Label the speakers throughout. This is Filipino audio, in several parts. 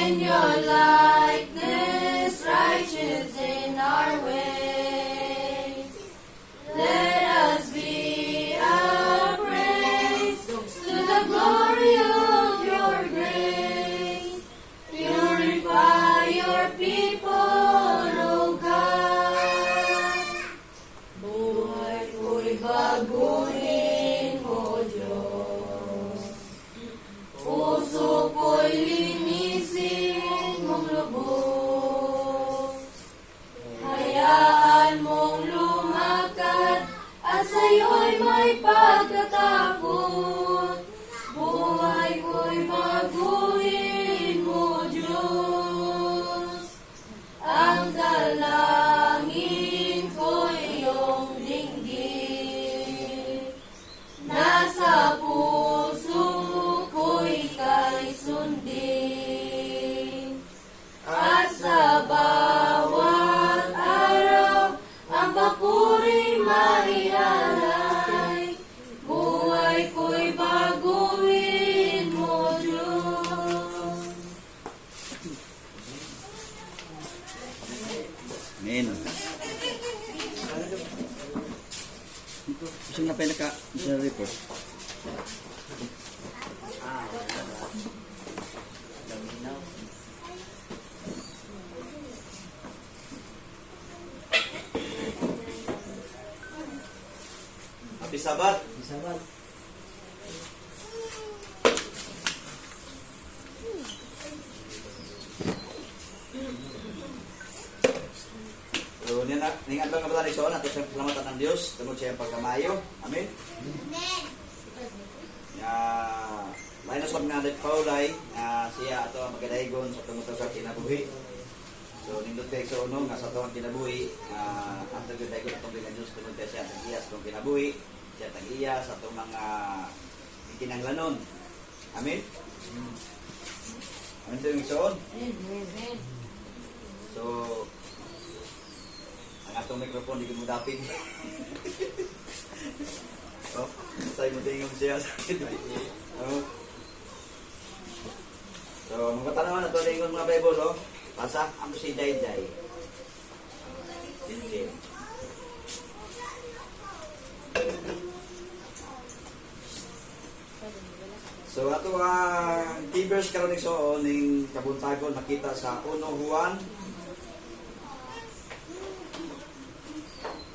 Speaker 1: in your likeness, righteous in our ways. Let us be a praise to the glory of your grace. Purify your people, O God. Buhay ko'y baguhin mo, Diyos. Puso ko'y linisin mong lubos. Hayaan mong lumakad at sa'yo'y may pagkatakot. Buhay ko'y baguhin mo, Diyos. Ang dalangin ko'y iyong dinggin. Nasa puso ko'y ika'y sundin. At sa bawat araw, ang papuri maialay. Buhay ko'y baguhin mo, Diyos.
Speaker 2: Amen. Gusto na pinaka sa report. Happy Sabat.
Speaker 3: Sabat.
Speaker 2: So, ningat lang kapatid sa ato sa salamatan ng Diyos, tungod siya ang pagkamayo. Amen. Lain na sa mga adik Paulay, siya ato ang magkadahigon sa tungod sa kinabuhi. So, nindot kayo sa uno, nga sa ito ang kinabuhi, ang tagdahigon atong bilang Diyos, tungod siya ang iyas itong kinabuhi, siya ang iyas atong mga ikinanglanon. Amen. Amen ito yung isoon. So, ang atong mikrofon, di ko mo dapin. Oh, tayo mo tingin mo siya sa akin. So, mga tanawan na ito, tingin mga Bible, oh. Basa, ang si Dayday. Sige. So, ato ang keyverse karon so ning kabuntagon makita sa 1 Juan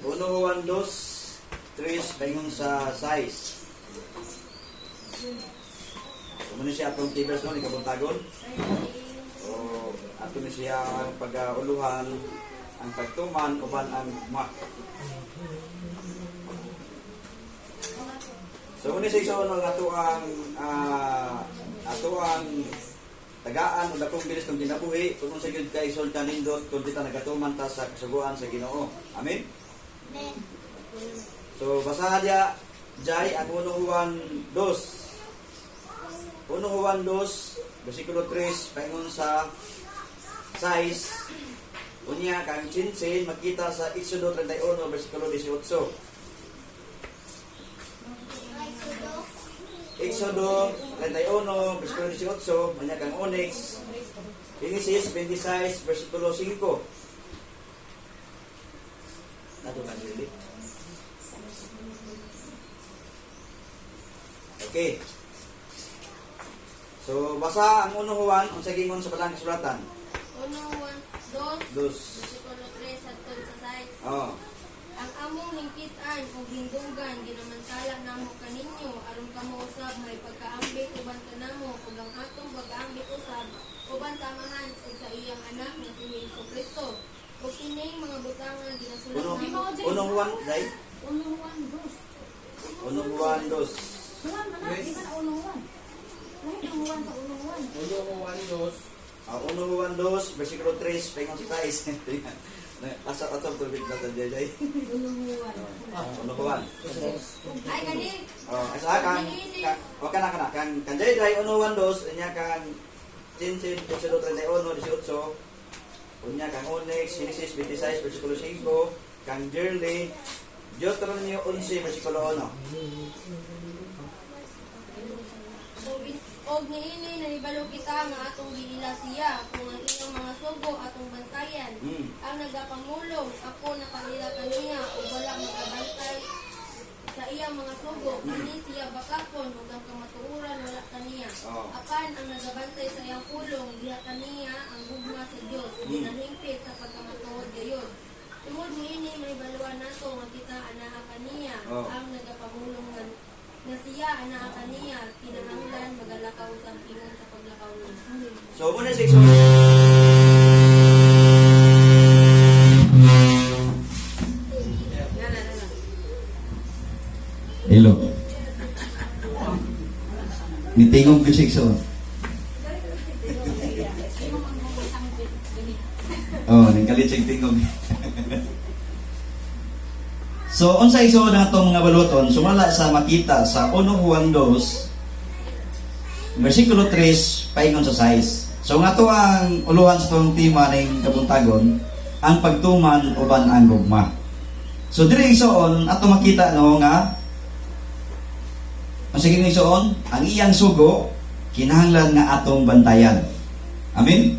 Speaker 2: 2:3 baingon sa size. Muna siya atong keyverse no ning kabuntagon. So, ato ni siya ang pag-uluhan, ang pagtuman uban ang So, muna siya iso ng ato ang tagaan o dakong bilis ng kinabuhi kung sa yun kay Sultan Nindot kung kita nagatuman ta sa kasuguan sa Ginoo. Amen?
Speaker 1: Amen.
Speaker 2: So, basahan niya Jai ang 1 Juan 2. 1 Juan 2, versikulo 3, paingon sa 6. Unya, kang chinsin, makita sa Exodo 31, versikulo 18. Exodo 31, versikulo 18, unya kang Onyx. Genesis 26, versikulo 5. Nato kan dili. Okay. So, basa ang 1 Juan, unsa gingon sa palang kasulatan?
Speaker 1: 1 Juan 2, versikulo 3 hangtod sa 6.
Speaker 2: Oh.
Speaker 1: Ang among hingkit-an o hindunggan ginamantala namo kaninyo aron kamo usab may pagkaambit uban kanamo ug ang atong pag-aambit usab uban samahan sa iyang anak nga si Jesucristo. Ug kining mga butangan ginasulat namo.
Speaker 2: 1 Juan, dai?
Speaker 3: 1 Juan 2.
Speaker 2: 1 Juan 2.
Speaker 3: Juan mana? Di ba na 1 Juan? Lahat ang Juan sa 1 Juan.
Speaker 2: 1 Juan 2, versikulo 3, paingon sa 6. Asap tubig na sa Jai.
Speaker 3: 1 Juan.
Speaker 2: 1 Juan.
Speaker 1: Ay kani.
Speaker 2: Oh, asa kan Jai 1 Juan 2, inya kan Chinsin, versikulo 31, 18. Unya kang Onyx, Genesis 26, versikulo 5, kang Jerly, Deuteronomio 11, versikulo 1.
Speaker 1: Og niini nahibalo kita nga atong giila siya kung ang inyong mga sugo atong bantayan. Ang nagapamulong ako nakalila kaniya ug wala makabantay sa iyang mga sugo. Kini siya bakakon ug ang kamatuoran wala kaniya. Apan ang nagabantay sa iyang pulong diha kaniya ang gugma sa Dios. Ginahingpit sa pagkamatuod gayon. Tungod niini mahibaluan nato nga kita anaa kaniya ang nagapamulong na siya anaa kaniya kinahanglan magalakaw sa ingon sa paglakaw niya.
Speaker 2: So, muna section. Hello. Nitingog ko section. Oh, ningkalit siyang tingog. So, unsay iso na itong mga baluton, sumala sa makita sa 1 Juan 2, versikulo 3, paingon sa 6. So, nga to ang uluhan sa itong tema ng kabuntagon, ang pagtuman uban ang gugma. So, diri isoon, ato makita no nga, ang sige isoon, ang iyang sugo, kinahanglan nga atong bantayan. Amen?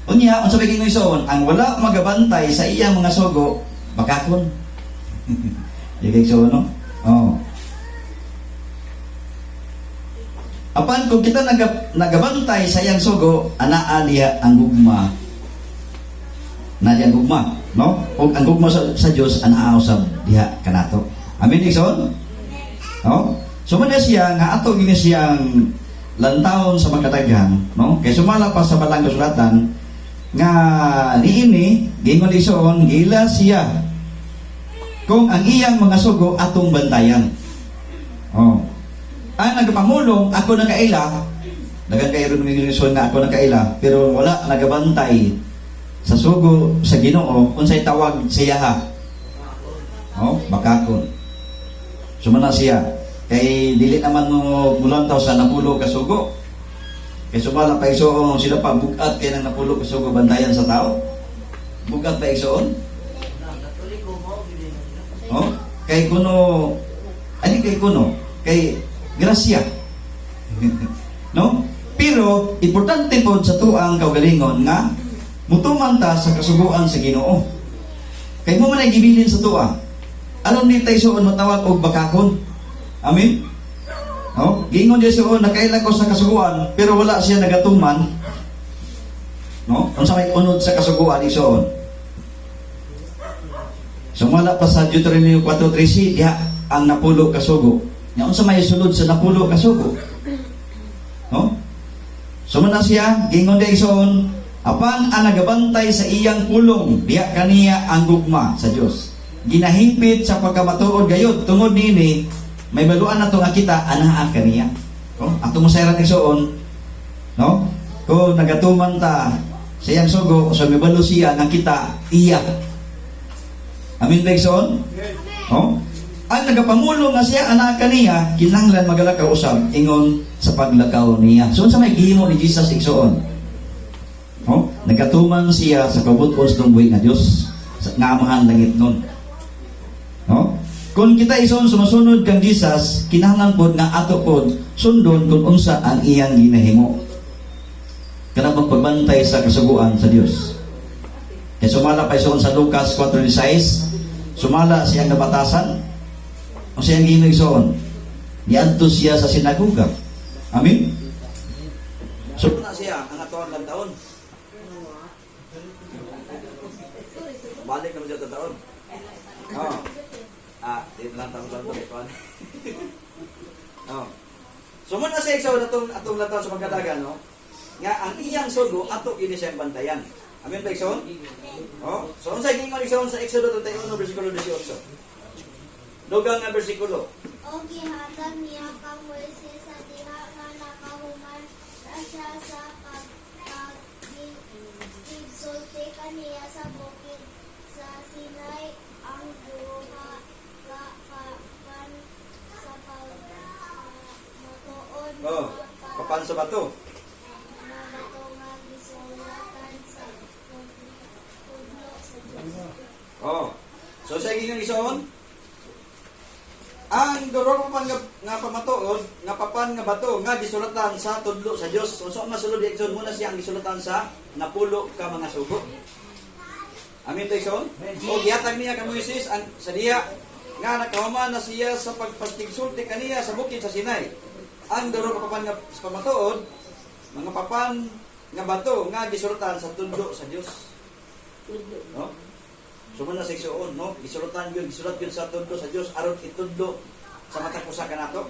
Speaker 2: Unya, unsa ba kini isoon, ang wala magabantay sa iyang mga sugo, bakakon. Di so no? Oh. Apan kung kita nagabantay sa iyang sugo, anaa diha ang gugma. Na diha ang gugma, no? Ug ang gugma sa Dios anaa usab diha kanato. Amen igsoon? No? So man siya nga ato gini siyang lantawon sa makatagan, no? Kay sumala pa sa balang kasulatan nga niini gingon igsoon gila siya kung ang iyang mga sugo atong bantayan. Oh. Ang nagpamulong ako nakaila, dagan kay ron minison nga ako nakaila, pero wala nagabantay sa sugo sa Ginoo unsay tawag siya ha. Oh, bakakon. Sumana siya kay dili naman mo mulantaw sa napulo ka sugo. Kay sumala pa igsoon sila pa bugat kay nang napulo ka sugo bantayan sa tao. Bugat pa igsoon. Oh, kay kuno ani kay kuno kay grasya. No? Pero importante pod sa tuang kaugalingon nga mutuman ta sa kasuguan sa Ginoo. Kay mo man ay gibilin sa tuwa. Aron ni tay suon matawag og bakakon. Amen. No? Gingon di suon nakaila ko sa kasuguan pero wala siya nagatuman. No? Unsa may unod sa kasuguan isuon? Sumala pa sa Deuteronomy 4:13 diha ang napulo ka sugo. Nya unsa may sulod sa napulo ka sugo? No? Sumana siya gingon di ison, apan ang nagabantay sa iyang pulong diha kaniya ang gugma sa Dios. Ginahingpit sa pagkamatuod gayud tungod nini may baluan nato nga kita anaa kaniya. No? Atong mosayran igsoon, no? Kung nagatuman ta sa iyang sugo, so may balo siya nga kita iya. Amin ba igsoon? Oh? Ang nagapamulong nga siya anak kaniya, kinahanglan magalakaw usab ingon sa paglakaw niya. So sa may gihimo ni Jesus igsoon. Oh? Nagatuman siya sa kabuton sa buhi nga Dios nga amahan langit nun. Oh? Kung kita ison sumusunod kang Jesus, kinahanglan pod nga ato pod sundon kung unsa ang iyang ginahimo. Kana magpagbantay sa kasuguan sa Dios. Kaya sumala pa ison sa Lucas 4:16, sumala siyang nabatasan o siyang ginoo ison. Niadto siya sa sinagoga. Amen. So na siya ang atuan lang taon. Balik naman siya taon. Oh. Dito lang taon ito. Oh. So muna siya ikaw atong lataw sa pagkadagan, no? Nga ang iyang sugo ato kini siyang bantayan. Amen ba ikson? Oh, so unsay gingon ikson sa Exodo 31 bersikulo 18. Dugang nga bersikulo.
Speaker 4: O gihatag niya kang Moises sa diha nga nakahuman siya sa pagsulti kaniya sa bukid sa Sinai ang duha kapan sa pagmatuod
Speaker 2: Oh, kapan sa bato? Oh. So sa gingon ison, Ang duro pa nga pamatuod, nga papan nga bato, nga gisulatan sa tudlo sa Dios. Unsa man sulod Igsoon muna siya ang gisulatan sa napulo ka mga sugo. Amin to Igsoon. O gihatag niya kay Moises ang sa diha nga nakahuman na siya sa pagpastigsulti kaniya sa bukid sa Sinai. Ang duro pa papan nga pamatuod, mga papan nga bato nga gisulatan sa tudlo sa Dios. No? Sumuna sa Igsoon, no? Isulat yun sa tudlo sa Dios aron itudlo sa matag usa kanato.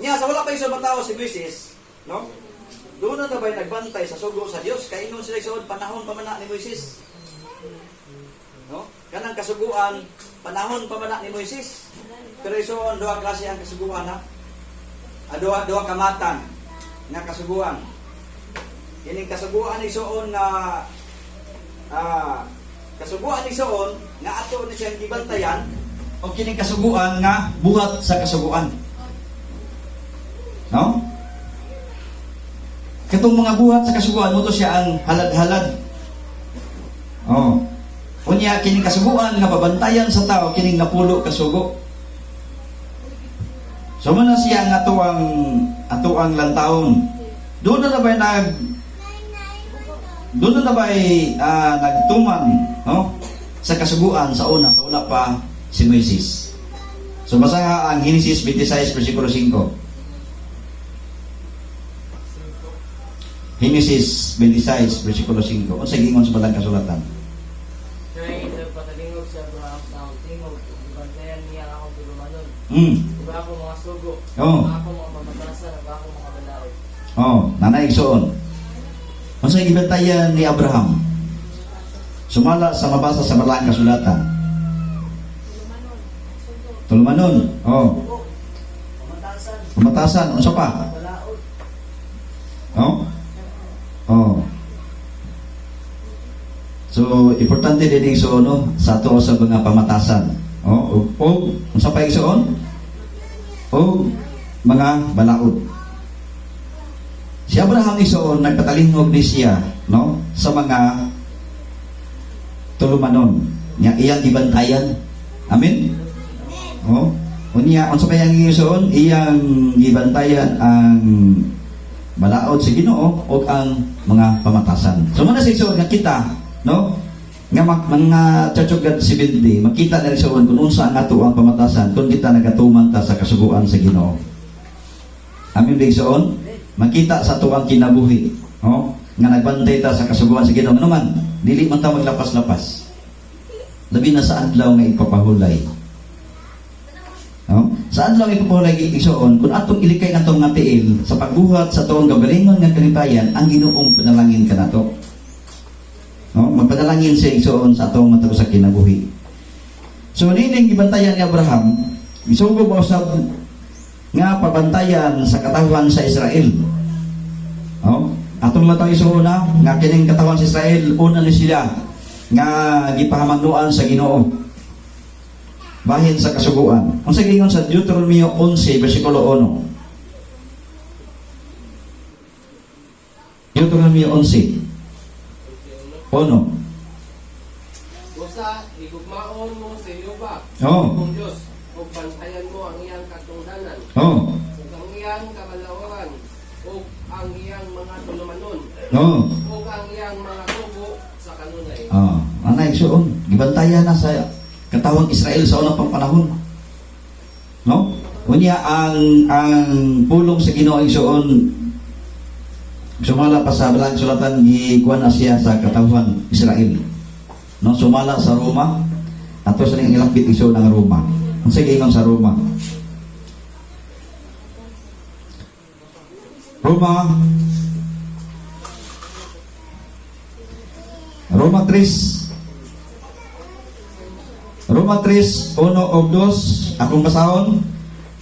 Speaker 2: Nya sa wala pa Igsoon matawo si Moises, no? Doon na bay nagbantay sa sugo sa Dios kay ingon sila Igsoon panahon pa man ni Moises. No? Kanang kasuguan panahon pa man ni Moises. Pero Igsoon duha klase ang kasuguan ha. Duha kamatan nga kasuguan. Kining kasuguan ni Igsoon na kasuguan ni Igsoon nga ato ni siyang gibantayan o kining kasuguan nga buhat sa kasuguan. No? Katong mga buhat sa kasuguan mo to siya ang halad-halad. Oh. Unya kining kasuguan nga babantayan sa tao kining napulo kasugo. So man siya nga atuang lantawon. Doon na ba nagtuman, no? Sa kasuguan sa una, sa wala pa si Moises. So basaha ang Genesis 26 versikulo 5. Genesis 26 versikulo 5. Unsa gingon sa balang kasulatan?
Speaker 5: Kaya sa patalingog sa Abraham sa akong tingog, ibantayan niya akong tulumanon. Iba ako mga sugo, iba ako mga mamatasan, iba ako mga balaod.
Speaker 2: Nanay Igsoon. Unsa gibantayan ni Abraham? Sumala sa mabasa sa balang kasulatan. Tulumanon. Pamatasan. Unsa pa?
Speaker 5: Balaod.
Speaker 2: So, importante din Igsoon, no? Sa ato sa mga pamatasan. Unsa pa Igsoon? Mga balaod. Si Abraham Igsoon nagpatalingog ni siya, no? Sa mga tulumanon nga iyang gibantayan. Amen. Unya unsa pa yang Igsoon? Iyang gibantayan ang balaod sa Ginoo o ang mga pamatasan. So man sa Igsoon nga kita, no? Nga mga Church 70, makita na Igsoon kung unsa ang ato ang pamatasan kung kita nagatuman ta sa kasuguan sa Ginoo. Amen Igsoon. Makita sa tuwang kinabuhi, nga nagbantay ta sa kasuguan sa Ginoo. Ano man, dili man ta maglapas-lapas. Labi na sa adlaw nga ipapahulay. Sa adlaw nga ipapahulay Igsoon, kung atong ilikay natong nga tiil sa pagbuhat sa tuwang gagalingon nga kalipayan, ang Ginoong panalangin kanato. Magpanalangin siya Igsoon sa atong matag sa kinabuhi. So nining gibantayan ni Abraham, isugo ba usab nga pabantayan sa katawan sa Israel. Atong matang isuna nga kining katawan sa Israel una ni sila nga gipahamagnuan sa Ginoo bahin sa kasuguan. Unsa gingon sa Deuteronomy 11 bersikulo 1? Deuteronomy 11
Speaker 5: Usa, igugmaon mo sa Jehova,
Speaker 2: ang
Speaker 5: Diyos, o bantayan mo ang iyang katungdanan,
Speaker 2: Oh.
Speaker 5: ug ang iyang kabalawaran, ug ang iyang mga tulumanon,
Speaker 2: Oh.
Speaker 5: ug ang iyang mga tubo sa kanunay.
Speaker 2: Anay Igsoon, gibantayan na sa katawang Israel sa unang pang panahon. No? Unya ang pulong sa Ginoo Igsoon sumala pa sa balang sulatan gikuan na siya sa katawhan Israel. No, sumala sa Roma ato sa ning ilapit Igsoon ang Roma. Unsa gingon sa Roma? Roma 3, 1 o 2, akong basahon.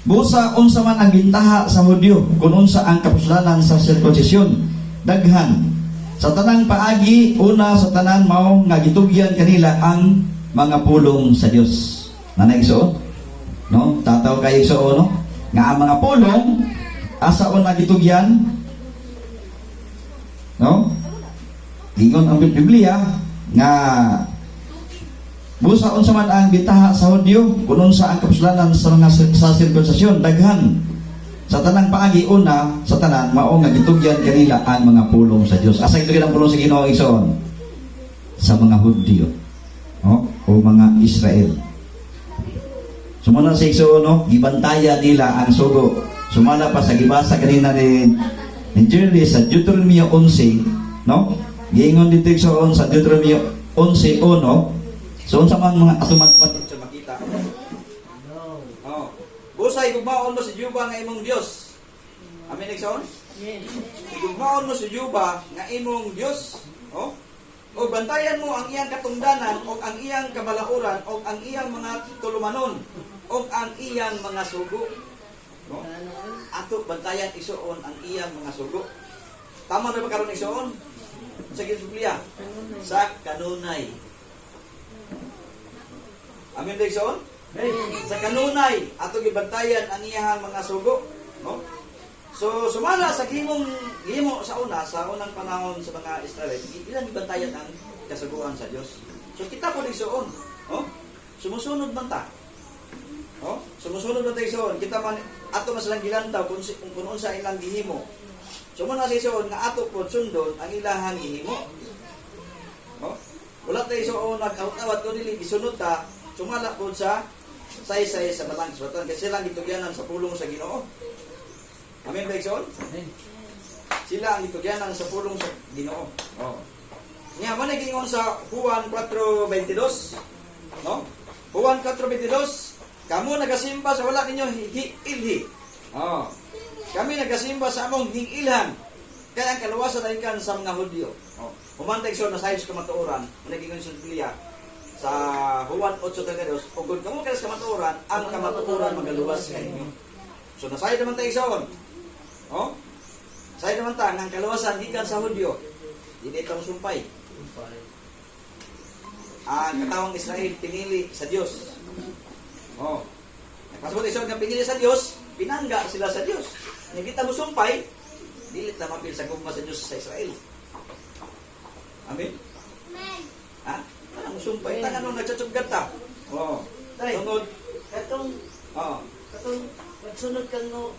Speaker 2: Busa unsa man ang gintaha sa Hudyo, kung unsa ang kapuslanan sa sirkumsisyon, daghan. Sa tanang paagi, una sa tanan mao nga gitugyan kanila ang mga pulong sa Dios. Nanay Igsoon, no? Tataw kay Igsoon, no? Nga ang mga pulong asa una gitugyan, no? Ingon ang Biblia nga Busa unsa man ang bitaha sa Hudyo, kunon sa ang kapuslanan sa mga sa sirkunsasyon, daghan. Sa tanang paagi una, sa tanan, mao nga gitugyan kanila ang mga pulong sa Dios. Asa gitugyan ang pulong sa Ginoo igsoon? Sa mga Hudyo. O mga Israel. Sumala sa igsoon, no? Gibantayan nila ang sugo. Sumala pa sa gibasa kanina ni Jerry sa Deuteronomy 11, no? Giingon dito igsoon sa Deuteronomy 11:1. So, unsa man mga atumagpat sa makita.
Speaker 5: No.
Speaker 2: Oh. Busay gugmaon mo si Juba nga imong Dios. Amen igsoon?
Speaker 5: Amen.
Speaker 2: Gugmaon mo si Juba nga imong Dios. Oh. O bantayan mo ang iyang katungdanan o ang iyang kabalauran o ang iyang mga tulumanon o ang iyang mga sugo. No? Ato bantayan isuon ang iyang mga sugo. Tama na ba karon isuon? Sa Biblia. Sa kanunay. Amen ba isuon? Sa kanunay ato gibantayan ang iyang mga sugo. No? So, sumala sa gihimo sa unang panahon sa mga Israel, ilang gibantayan ang kasuguan sa Dios. So, kita po isuon. Oh? Sumusunod man ta. Oh? Sumusunod man ta isuon. Kita man, ato mas lang gilantaw kung unsa ilang gihimo. Sumuna sa isuon, nga ato po sundon ang ilahang gihimo. Oh? Wala tayo isuon, nag-awat ko nili, gisunod ta, sumala po sa say-say sa balang suwatan. Kasi silang gitugyanan sa pulong sa Ginoo. Amen ba igsoon?
Speaker 5: Amen.
Speaker 2: Sila ang itugyanan sa pulong sa Ginoo. Oh. Nga mo nagingon sa Juan 4:22, no? Juan 4:22, kamo nagasimba sa wala ninyo ilhi. Oh. Kami nagasimba sa among hingilhan. Kaya ang kaluwasan ay kan sa mga Hudyo. Oh. Humantay igsoon na sayos kamatuoran, nagingon sa Biblia sa Juan 8:32, ug kun kamo kanas kamatuoran, ang kamatuoran magaluwas sa inyo. So nasay naman tayo igsoon. Oh? Say naman ta ang kaluwasan gikan sa Hudyo. Dili ta sumpay. Ang katawang Israel pinili sa Dios. Oh. Nakasabot isod nga pinili sa Dios, pinangga sila sa Dios. Hindi ta musumpay, dili ta mapil sa gugma sa Dios sa Israel. Amen. Ha? Anong musumpay ta nganong nagtsutsuggat ta? Oh.
Speaker 5: Tay.
Speaker 2: Tungod.
Speaker 5: Katong magsunod kang no.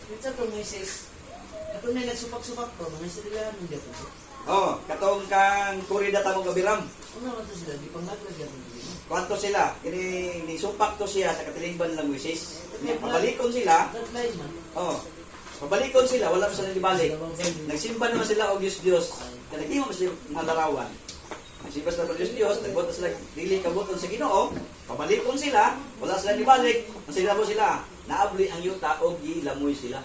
Speaker 5: Minsan to Moises. Katong may nagsupak-supak pa, mga sila nang dito.
Speaker 2: Oh, katong kang kurida ta mo gabiram.
Speaker 5: Ano man to sila, di panglatlag yan.
Speaker 2: Kwanto sila? Kini ni sumpak to siya sa katilingban ng Moises. Pabalikon sila.
Speaker 5: Tatlain man.
Speaker 2: Oh. Pabalikon sila, wala pa sila ibalik. Nagsimba naman sila og Diyos. Kanagimo mas mga larawan. Nagsimba sila og Diyos, nagbot sila dili kabuton sa Ginoo. Pabalikon sila, wala sila ibalik. Ang sila sila, naabli ang yuta og gilamoy sila.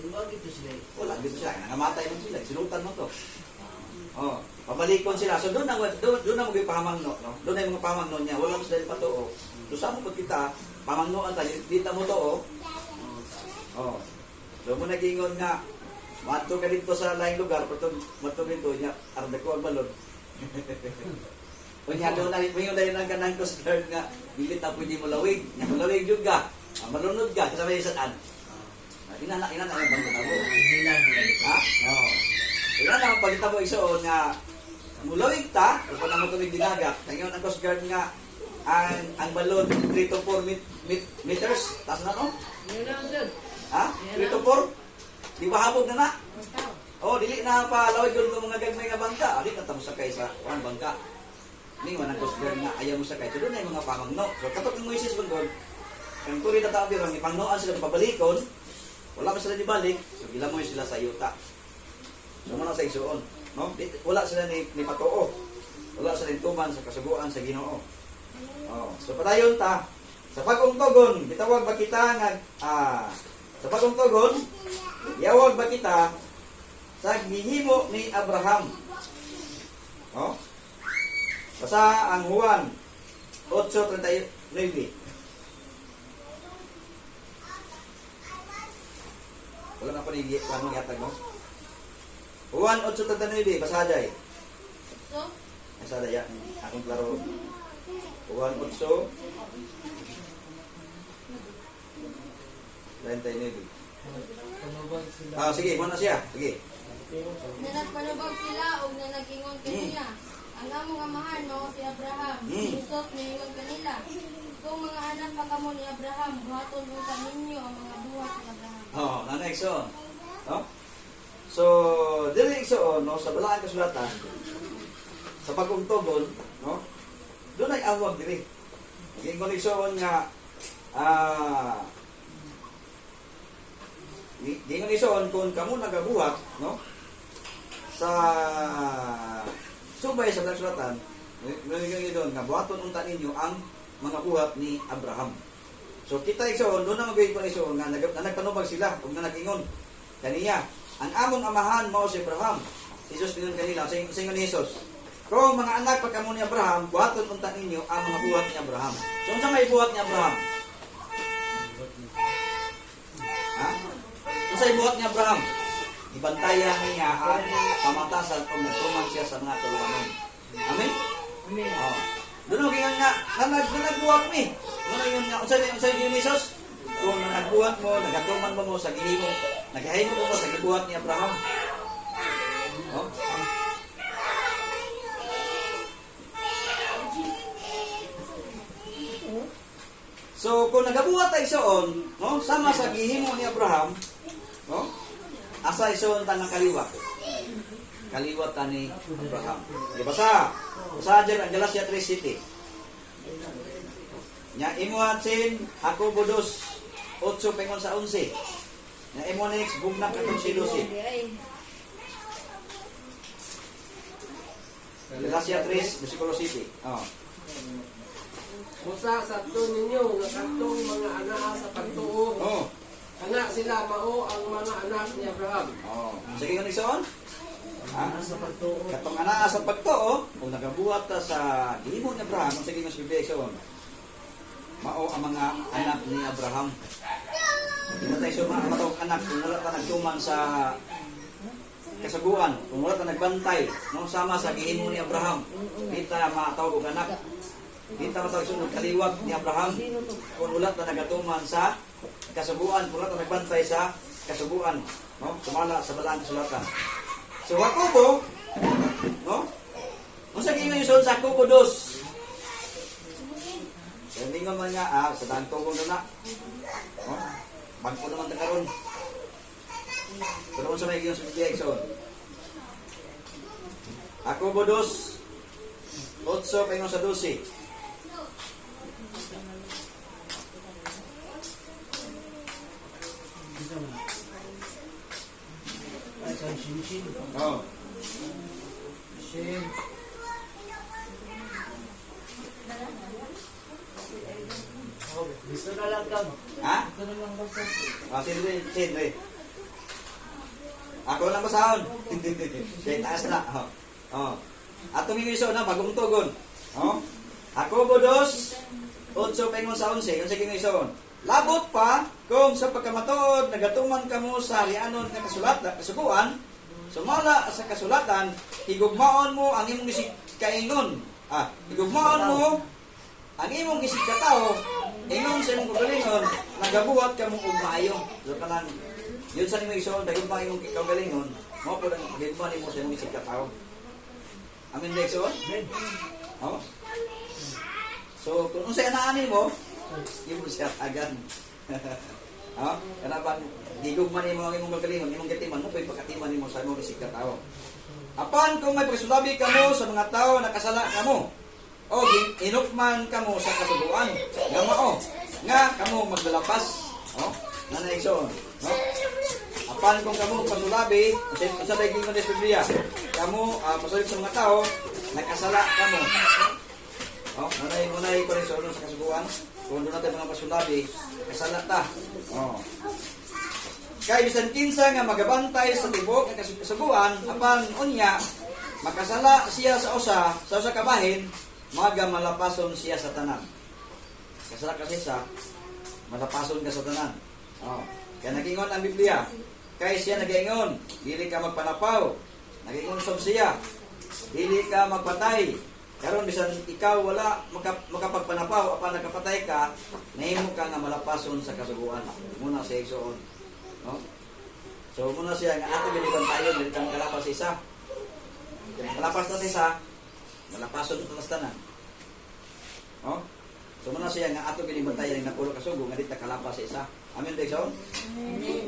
Speaker 5: Wala dito sila.
Speaker 2: Wala dito sila, nangamatay man sila, sinutan mo to. Oh, pabalikon sila. So doon na mo pamangno, no? Doon na yung mga pamangno niya, wala mo sila ipatuo. So sa mo pag kita, pamangnoan tayo, dita mo to, oh. So mo nagingon nga, mato ka dito sa laing lugar, pero mato dito niya, arda ko ang balon. Kung doon na, kung yung dahil ng kanang Coast Guard nga, bilit na pwede mo lawig. Nga malawig juga, malunod ka, kasama yung saan. Inana yung bangko na mo. Ha? Oo. Inana, pag ita mo isoon nga, mulawig ta, o pa naman tumig dinagak. Ngayon ang Coast Guard nga, ang balon 3 to 4 meters, taas na no? Ha? 3 to 4? Di ba habog na na? Oh, dili na pa lawig yun ng mga gagmay nga bangka. Dili na tamo sakay sa bangka. Ni wanang Coast Guard nga ayaw mo sakay. So doon na yung mga pamangno. So katok ng Moises bangkod, ang turi na tao biro, ipangnoan sila pabalikon, wala pa sila dibalik, so gilamoy sila sa yuta. So muna sa isuon, no? Wala sila ni patuo. Wala sila tuman sa kasuguan sa Ginoo. Oh, so padayon ta sa pag-ungtogon, bitawag ba kita nga sa pag-ungtogon, yawag ba kita sa gihimo ni Abraham. Oh? Basta ang Juan 8:39. Wala na po ni Juan yatag mo. Juan 8:39, basaday.
Speaker 1: So,
Speaker 2: Basaday ya. Akong klaro. Juan 8:39.
Speaker 5: Panubag sila.
Speaker 2: Sige, muna siya. Sige.
Speaker 1: na nagpanubag sila o na nagingon kaniya. Ang among amahan mao si Abraham. Jesus niingon kanila. Kung mga anak pa kamo ni Abraham, buhaton unta ninyo ang mga buhat ni Abraham.
Speaker 2: Oh, na next on. No? So, dili igsoon no sa balaang kasulatan sa pagkumtugon, no? Doon ay awag diri. Gingon igsoon nga gingon igsoon kung kamo nagabuhat, no? Sa subay sa balaang kasulatan, gingon doon nga buhaton unta ninyo ang mga buhat ni Abraham. So kita igsoon doon na magayod pa igsoon nga nagpanubag sila ug nga nagingon kaniya ang among amahan mao si Abraham. Jesus pingon kanila sa ingon ni Jesus. Kung mga anak pa kamo ni Abraham, buhaton unta ninyo ang mga buhat ni Abraham. So unsa may buhat ni Abraham? Ha? Unsa may buhat ni Abraham? Ibantayan niya ang pamatasan kung nagtuman siya sa mga tulumanon. Amen?
Speaker 5: Amen.
Speaker 2: Oh. Doon nga nagbuhat mi. Doon nga unsa ni Jesus? Kung nagbuhat mo, nagatuman mo sa gihimo, naghahimo mo sa gibuhat ni Abraham. Oh. So kung nagabuhat ay soon, no, sama sa gihimo ni Abraham, no? Asa isoon ta ng kaliwa? Kaliwa ta ni Abraham. Di ba sa? Sa ang Galatia 3:7. Nya imuhan sin Jacobo 2:8 pengon sa 11. Nya imo next bugnak katong si Lucy. Galatia 3:7. Oh.
Speaker 6: Musa sabto ninyo nga kadtong mga anak sa pagtuo.
Speaker 2: Oh.
Speaker 6: Anak sila mao ang mga anak ni Abraham.
Speaker 2: Oh. Sige nga igsoon.
Speaker 5: Ana sa pagtuo.
Speaker 2: Katong anaa sa pagtuo, kung nagabuhat ta sa gihimo ni Abraham, ang sige nga sa Biblia igsoon. Mao ang mga anak ni Abraham. Hindi tayo sa mga matawag anak kung wala ta nagtuman sa kasaguan, kung wala ta nagbantay, no, sama sa gihimo ni Abraham. Di ta matawag og anak. Di ta matawag sunod kaliwat ni Abraham kung wala ta nagatuman sa kasubuan, kung wala ta nagbantay sa kasubuan, no? Sumala sa balaang kasulatan. So Jacobo, no? Unsa gingon yung sa Jacobo 2? Hindi nga man nga, sa daan ko na. No? Bagpo naman ta karon. Pero unsa may gingon sa Biblia igsoon? Jacobo 2:8 pengon sa 12.
Speaker 5: Ay, sa shin.
Speaker 2: Oh.
Speaker 5: Shin. Oh, gusto na lang kang.
Speaker 2: Ha?
Speaker 5: Gusto na lang basta.
Speaker 2: Siyempre. Ako lang basahon. Kaya taas na. Oh. At tumingin iso na, bagong tugon. Oh. Jacobo 2:8 pengon sa 11. Yung sige nga iso. Labot pa, kung sa pagkamatuod, nagatuman kamo sa rianon nga kasubuan, sumala sa kasulatan, higugmaon mo ang imong isig kaingon. Higugmaon mo ang imong isig katao, ingon sa imong kagalingon, nagabuhat kamo og maayo. So kanang yun sa nimo igsoon, dagom pa imong kagalingon, mao pud ang higugmaon nimo sa imong isig katao. Amen ba igsoon?
Speaker 5: Amen.
Speaker 2: Oh. So kung unsay anaan mo, yung siya agad. Kana ba digugman nimo ang imong kagalingon, imong gatiman mo pay pagkatiman nimo sa imong isig katao. Apan kung may pagsulabi kamo sa mga tao nakasala kamo, o inukman kamo sa kasubuan, nga mao nga kamo maglalapas, nanay igsoon, no? Apan kung kamo pasulabi, sa daging mo sa Biblia, kamo pasulib sa mga tao nakasala kamo. Nanay ko rin sa kasubuan. Kung doon natin mga pasulabi, kasalat ta. Kaya bisan kinsa nga magabantay sa tibok ng kasubuan, apan unya, makasala siya sa usa kabahin, malapason siya sa tanan. Kasala kasi sa, malapason ka sa tanan. Kaya nagingon ang Biblia, kaya siya nagingon, dili ka magpanapaw, nagingon sab siya, dili ka magpatay. Karon bisan ikaw wala makapagpanapaw apan nakapatay ka, nahimo ka nga malapason sa kasubuan. Muna sa igsoon. No? So muna siya nga ato giniban tayo dili ka kalapas isa. Kalapas na isa, Malapason ito tanan. Oh? So muna siya nga ato ginibantayan ng napulo kasugo nga di ta kalapas sa isa. Amen ba so?
Speaker 3: Amen.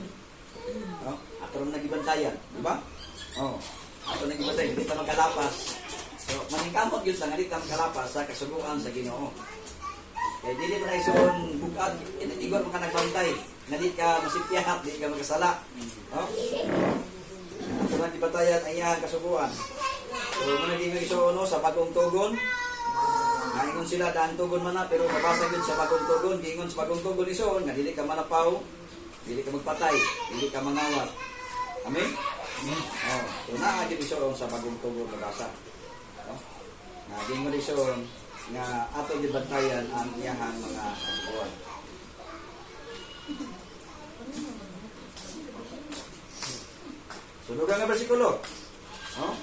Speaker 2: Oh, ato ron nagibantayan, di ba? Oh, ato nagibantayan di ta makalapas. So maningkamot gyud nga di ta makalapas sa kasuguan sa Ginoo. Kaya dili mo na isuon bukad, igor mo ka nagbantay, nga di ka masipyat, di ka magkasala. Oh? Ato nagibantayan ay iyang kasuguan. So muna di mo isuon sa bagong tugon. Naingon sila daan tugon man na pero mabasa gyud sa bagong tugon, giingon sa bagong tugon ison nga dili ka manapaw, dili ka magpatay, dili ka mangawat. Amen. Oh, so naa gyud ison sa bagong tugon mabasa. Oh. Na giingon ison nga ato gyud bantayan ang iyahang mga kasuguan. Sunod nga bersikulo. Oh.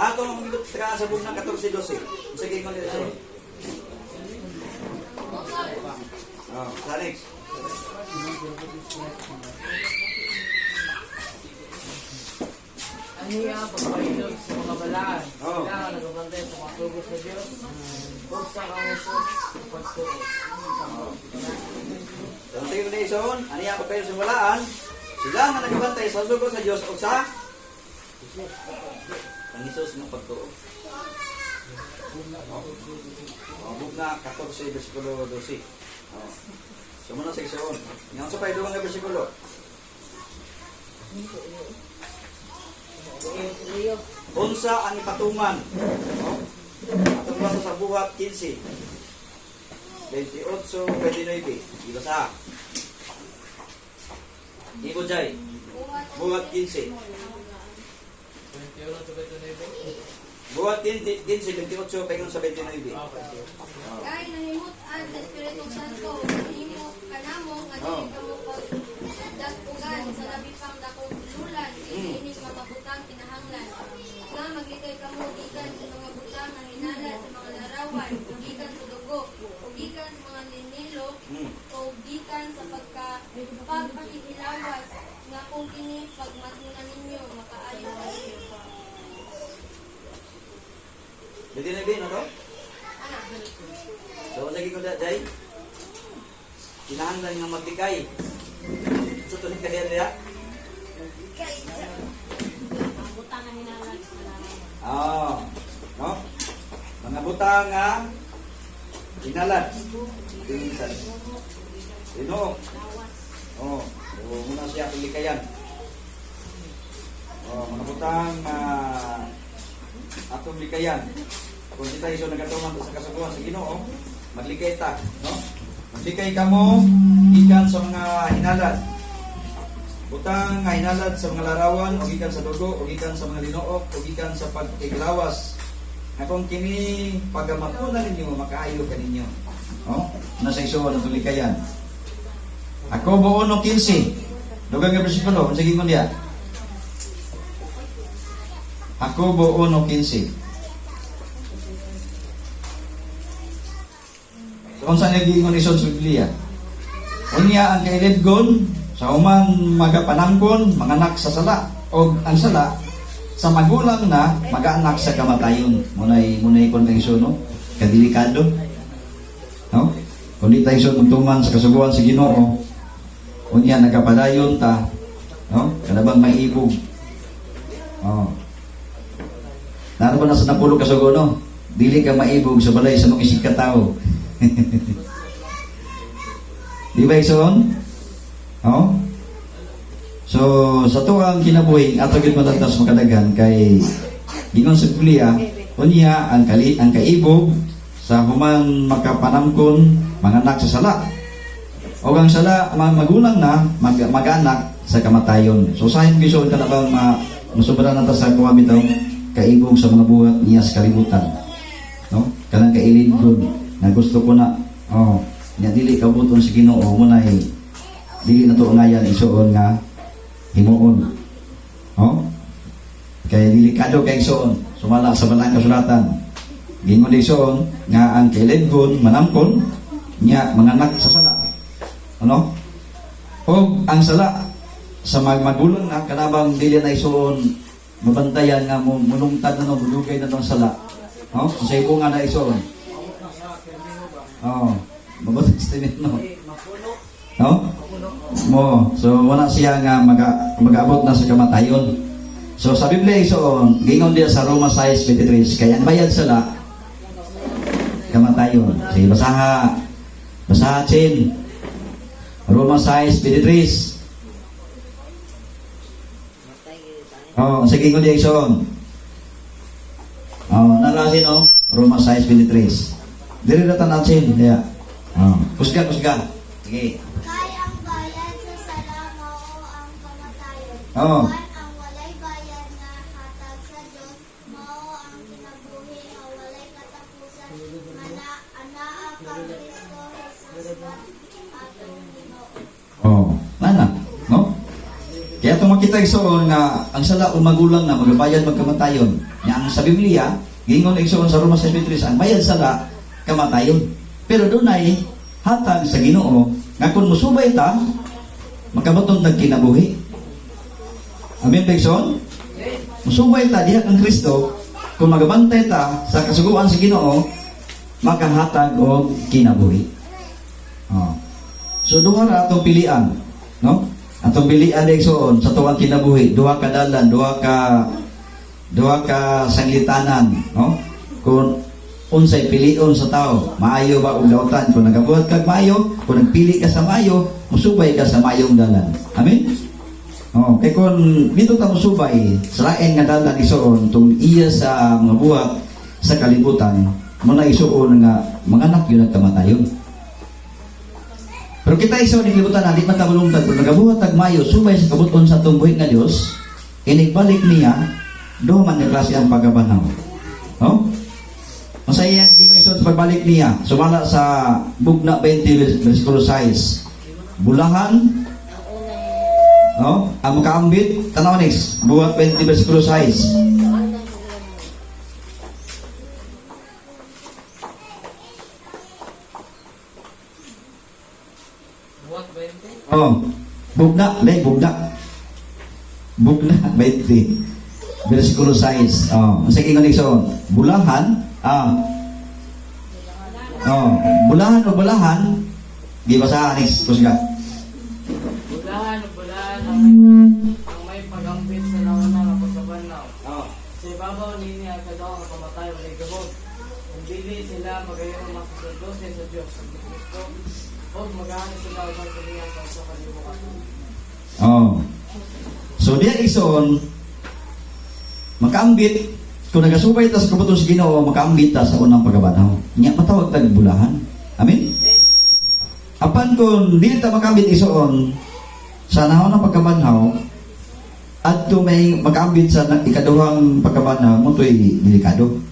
Speaker 2: Ato ang mga tira sa buong ng 14-12. Sige ko nila siya. Oh, Alex.
Speaker 5: Aniya pagpahilog sa mga balaan.
Speaker 2: Oo.
Speaker 5: Sila ang nagbantay sa mga sugo sa Diyos. Huwag sa kamusos pagtuo.
Speaker 2: So, tingin ko na ison, aniya pa kayo simulaan, sila nga nagabantay sa sugo sa Diyos o sa ang Isus ng pagtuo. Bug na 14 versikulo 12. Oh. So muna sa ison. Ngayon sa paidungan nga versikulo. Unsa ang ipatungan? Oh. Atong basa sa buhat 15. 28-29. Ibasa. Ibo Jay. Buhat 15.
Speaker 5: 21 to 29.
Speaker 2: Buhat 15, 28, paingon sa 29.
Speaker 1: Kay nahimutan sa Espiritu Santo, nahimo kanamo nga dili kamo pagdatugan sa labi pang dakong lulan, inis nga mabutang kinahanglan. Nga maglikay kamo gikan sa mga butang nga hinala sa mga larawan, o gikan sa dugo, o gikan sa mga ninilo, o gikan sa pagpakihilawas, nga kung kini pagmatunan ninyo, makaayo kayo.
Speaker 2: 29, no to? So, lagi ko Jay. Kinahanglan nga maglikay. So, tuloy kaya nila.
Speaker 3: Butangan hinalag sa
Speaker 2: Oh, no? Mga butang nga hinalat. Tingsan. Ino. Oh, muna siya likayan. Oh, mga butang atong likayan. Kung di tayo nagatuman sa kasuguan sa Ginoo, maglikay ta, no? Maglikay kamo gikan sa mga hinalat. Butang nga hinalat sa mga larawan o gikan sa dugo o gikan sa mga linuok o gikan sa pagtiglawas. Nga kung kini pagamatunan ninyo makaayo kaninyo. No? Nasa isuon ang likayan. Ako buo no 15. Dugang nga bersikulo, sige ko diya. Ako buo no 15. Kung saan nag-iingon isod sa Biblia. Unya ang kailidgon sa umang magapanangkon, manganak sa sala, o ang sala, sa magulang na, mag-anak sa kamatayon. Munay kung tayo iso, no? Kadelikado. No? Kung di tayo iso magtuman sa kasuguan sa Ginoo, unya nagkapadayon ta, no? Kanabang may ibog. Oh. Naroon na sa napulo kasugo, no? Dili ka maibog sa balay sa mga isig katao. Di ba ison? Oh? So, sa tuwang kinabuhi, ato gid matatas makadagan kay ingon sa Biblia, unya ang kaibog sa human makapanamkon manganak sa sala. O ang sala magulang na mag-anak sa kamatayon. So sahin gison kana bang masubra nata sa kuha bitaw kaibog sa mga buhat niya sa kalibutan. No? Kanang kailidgon na gusto ko na nya dili kabuton sa Ginoo mo na dili na to ngayan isuon nga himuon. Kay delikado kay igsoon. Sumala sa balang kasulatan. Gingon igsoon nga ang kailidgon manamkon nya manganak sa sala. Ano? O ang sala sa magulang na kanabang dili na igsoon mabantayan nga mulungtad na no bulugay na tong sala. No? Sa ibo nga na igsoon. Oh, mabuti no. No? Mo, so wala siya nga mag-abot na sa kamatayon. So sa Biblia igsoon, gingon diya sa Roma 6:23, kaya ang bayad sala kamatayon. Sige, basaha. Basaha Chin. Roma 6:23. Oh, sige gingon diya igsoon. Oh, nalasin oh, Roma 6:23. Diri na tanachin, diya. Oh, kusga. Sige.
Speaker 4: Kay ang bayad sa sala mao ang kamatayon.
Speaker 2: Oh.
Speaker 4: Wan ang walay bayad nga hatag sa Dios mao ang kinabuhi nga walay katapusan. Anaa kang Kristo Jesus atong Ginoo.
Speaker 2: Oh, nana, no? Kaya itong makita igsoon nga ang sala o magulang na magabayad magkamatayon. Nga ang sa Biblia, gingon igsoon sa Roma 6:23, ang bayad sala kamatayon. Pero doon ay hatag sa Ginoo nga kung musubay ta makabaton tag kinabuhi. Amen ba igsoon? Musubay ta diha kang Kristo kung magabantay ta sa kasuguan sa Ginoo makahatag og kinabuhi. Oh. So duha ra atong pilian, no? Atong pilian igsoon sa tuwang kinabuhi, duha ka dalan, duha ka sanglitanan, no? Kung unsay pilion sa tao, maayo ba og daotan? Kung nagabuhat kag maayo, kung nagpili ka sa maayo, musubay ka sa maayong dalan. Amen. Oh, kay kung dito ta musubay sa lain nga dalan igsoon tung iya sa mga buhat sa kalibutan, mo na igsoon nga manganak yun ang kamatayon. Pero kita igsoon di kalibutan na di man ta bulungtad kung nagabuhat tag maayo, subay sa kabuton sa atong buhi nga Dios, inigbalik niya do man nga klase ang pagabanaw. Oh? Sa iyang gingon sa pagbalik niya, sumala sa Bugna 20 versikulo 6. Bulahan, no? Ang makaambit, tanaw next, Bugna 20 versikulo 6.
Speaker 5: Buhat 20?
Speaker 2: Oh, Bugna 20 versikulo 6. Oh, sa gingon igsoon, bulahan, bulahan o bulahan, di ba sa anis, kusga?
Speaker 5: Bulahan ang may pagambit sa nauna nga pagkabanaw. Sa ibabaw nini ang kadaw ang pamatay walay gabot. Kung dili sila magayong masasadote sa Diyos sa Kristo, o mag-aani sila upang kumiyasan sa kalibukan.
Speaker 2: So diya igsoon, makaambit, kung nagasubay ta sa kabuton sa Ginoo, makaambit ta sa unang pagabanaw. Nya matawag tag bulahan. Amen. Apan kung dili ta makaambit igsoon sa nahon ng pagkabanaw, adto may makaambit sa ikaduhang pagkabanaw, mo to'y delikado.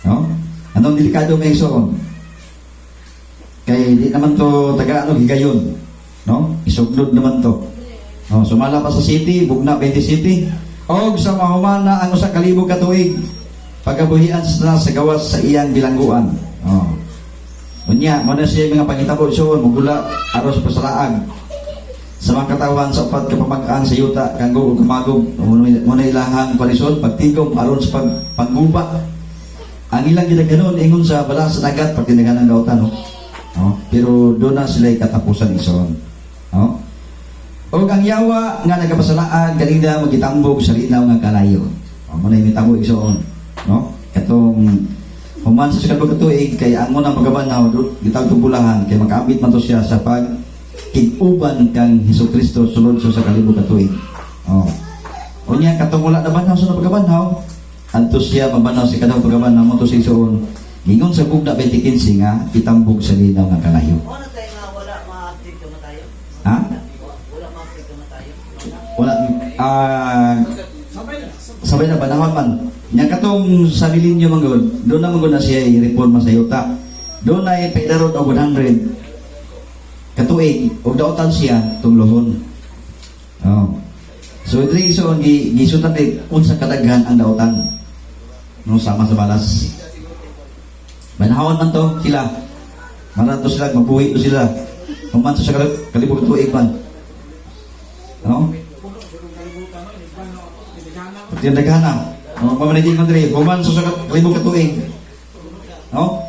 Speaker 2: No? Anong delikado may igsoon? Kay di naman to taga higayon, no? Isuglod naman to. No, sumala pa sa city, Bugna 20 city. Og sa mahumana ang usa ka libo ka tuig pagabuhian sa gawas sa iyang bilangguan. Unya mo na siya mga pangitabo suon mugula aros sa pasalaag sa mga katawan sa upat ka pamag-an sa yuta kanggo gumagom mo na ilahang palisod pagtigom aron sa pagguba. Ang ilang ginaganon ingon sa balas sa dagat pag tinaganan daotan, no? Pero doon na sila katapusan ison. O ang yawa nga nagapasalaan kanina magitambog sa linaw nga kalayo. Muna yung mitambog igsoon, no? Katong human sa sikabog katuig kay ang munang pagabanaw gitawag bulahan kay makaambit man to siya sa pag kig-uban kang Hesukristo sulod sa kalibog katuig. Unya katong wala na banaw sa pagabanaw, adto siya mabanaw sa kadang pagabanaw mo to sa igsoon. Gingon sa Bugna 20:15 nga itambog sa linaw nga kalayo.
Speaker 6: Ano tayo nga wala ma-active kamatayon?
Speaker 2: Ha?
Speaker 6: Wala ma-active kamatayon?
Speaker 2: Wala sabay na banahon man. Nya katong sa milenyo man gud, doon na man na siya i-reforma sa yuta. Doon na ipaidaron og 100 katuig og daotan siya tunglohon. So diri ison gisutan kay unsa kadaghan ang dautan. No sama sa balas. Manahon man to sila. Marato sila magbuhi to sila. Kumanto sa kalibog tuig man. No? Pati daghan na. No, pamanitin man diri, kumanto sa kalibog ka tuig. No?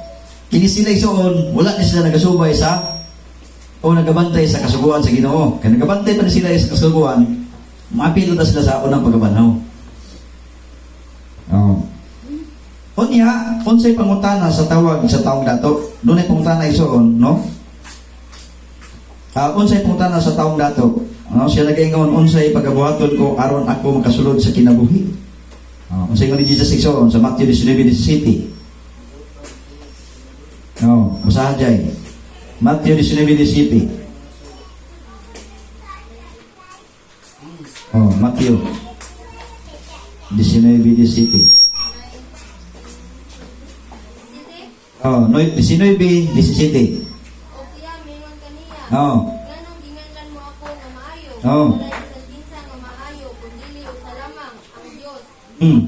Speaker 2: Kini sila ison, wala na sila nagasubay sa o nagabantay sa kasuguan sa Ginoo. Kaya nagabantay pa na sila sa kasuguan, maapilo na sila sa unang pagbanaw. Oh. Unya, unsay pangutana sa tawag sa taong dato? Doon ay pangutana isoon, no? Unsay pangutana sa taong dato? No? Siya nag-ingon, unsay pagabuhaton ko aron ako makasulod sa kinabuhi. Unsay ingon ni Jesus isoon sa Matthew 19:17. No, basahan dyan. Matthew 19:17. Oh, Matthew 19:17. Oh, 19:17.
Speaker 1: O siya, mingon kaniya.
Speaker 2: Oh.
Speaker 1: Ganong ginganlan mo ako nga maayo.
Speaker 2: Oh.
Speaker 1: Walay isang kinsa nga maayo, kundi usa lamang ang Dios.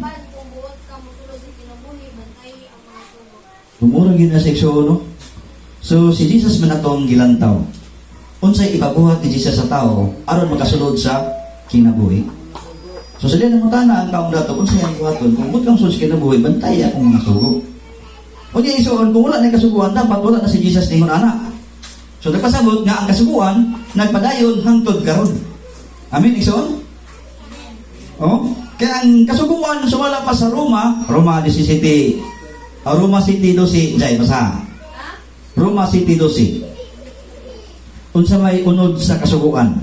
Speaker 1: Pan kung buot ka mosulod sa kinabuhi, bantay ang mga sugo.
Speaker 2: Tumurag yun na seksyon, no? So, si Jesus man atong gilantaw. Unsay ipabuhat ni Jesus sa tao aron makasulod sa kinabuhi. So, sa diyan ang taong dato, unsay ang buhaton, kung buot kang sulod sa kinabuhi, bantay akong mga sugo. O di isuon, kung wala na kasuguan, dapat wala na si Jesus ningon anak. So, nagpasabot nga ang kasuguan, nagpadayon hangtod karon. Amen, isuon? Oh, kaya ang kasuguan, sumala pa sa Roma 17. Roma City 12, Jai, basa. Roma City 12. Unsa may unod sa kasuguan?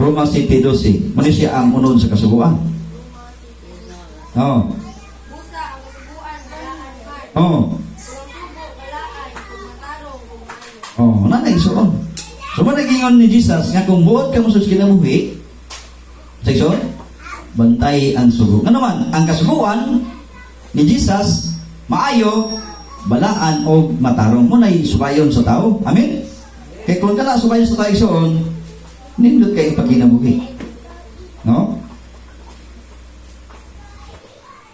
Speaker 2: Roma City 12. Mano siya ang unod sa kasuguan? Oh.
Speaker 1: Busa ang kasuguan, balaan man.
Speaker 2: Oh.
Speaker 1: Kung sugo, balaan, kung matarong, kung maayo.
Speaker 2: Oh, nanay isuon. So man nagingon ni Jesus nga kung buot ka mo sa kinabuhi, sa isuon, bantay ang sugo. Nga naman, ang kasuguan ni Jesus, maayo, balaan o matarong mo na subayon sa tao. Amen? Kaya kung ka na subayon sa tao isuon, nindot kayo pagkinabuhi. No?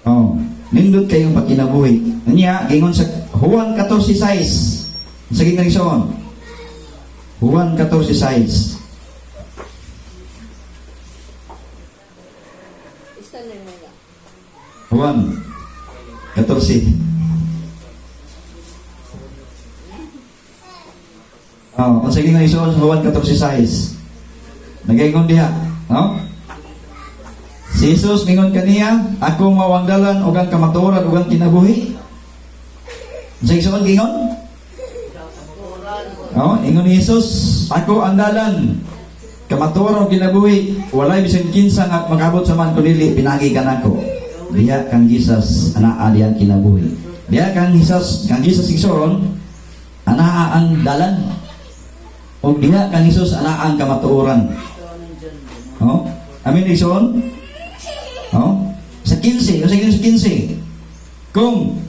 Speaker 2: Oh, nindot kayong pagkinabuhi. Niya, gingon sa Juan 14:6. Sa gingon isuon. Juan 14:6. Juan 14. Oh, ang sige nga isuon sa Juan 14:6. Nagaingon diha, no? Si Jesus mingon kaniya, ako mawangdalan og ang kamatuoran ug ang kinabuhi. Sa isuon gingon? Oh, ingon ni Jesus, ako ang dalan, kamatuoran ug kinabuhi, walay bisan kinsa nga makabot sa man kundi pinagi kanako. Diha kang Jesus anaa diha kinabuhi. Diha kang Jesus isuon anaa ang dalan. O diha kang Jesus anaa ang kamatuoran. Oh, amin isuon? Oh, sa 15, sa 15. Kung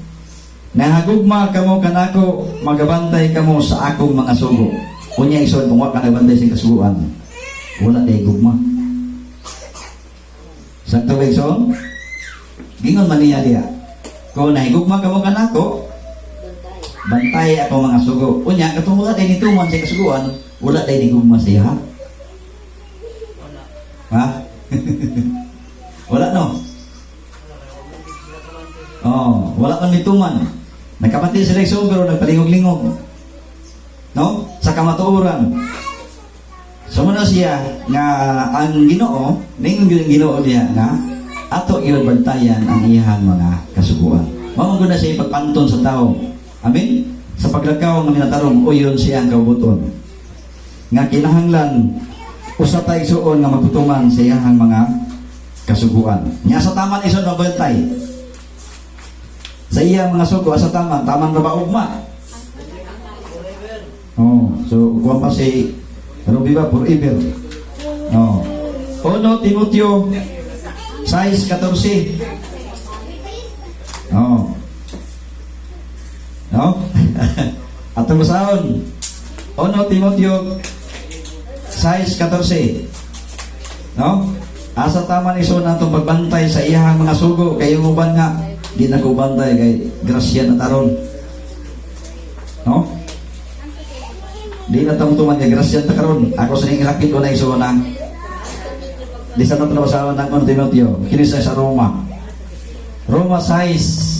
Speaker 2: nahagugma kamo kanako, magabantay kamo sa akong mga sugo. Unya isuon kung wa ka nagabantay sa kasuguan, wala day gugma. Sakto ba isuon? Gingon man niya diya. Kung nahigugma kamo kanako, bantay ako mga sugo. Unya katong wala day nituman sa kasuguan, wala day gugma siya. Ha? Wala no? Oh, wala kang nituman. Nagkapatid sila iso pero nagpalingog-lingog. No? Sa kamatuoran. So muna siya nga ang Ginoo, ningon gyud ang Ginoo diha nga ato gyud bantayan ang iyang mga kasuguan. Mao gyud na siya pagpanton sa tao. Amen. Sa paglakaw ng minatarong uyon siya ang kabuton. Nga kinahanglan usa tay suon nga magtutuman sa iyang mga kasuguan. Nya sa taman ison mabantay. Sa iyang mga sugo sa taman ba ba ugma? Oh, so kuha pa si Ruby ba forever. Oh. 1 Timoteo 6:14. Oh. No? Atong basahon. 1 Timoteo 6:14. No? Asa tama ni son atong pagbantay sa iyahang mga sugo kay uban nga di nagubantay kay grasya na taron. No? Di na tungtungan kay grasya ta karon. Ako sa ning ilakip ko na iso na. Di sa natong basahan ng 1 Timoteo, kini sa Roma. Roma 6.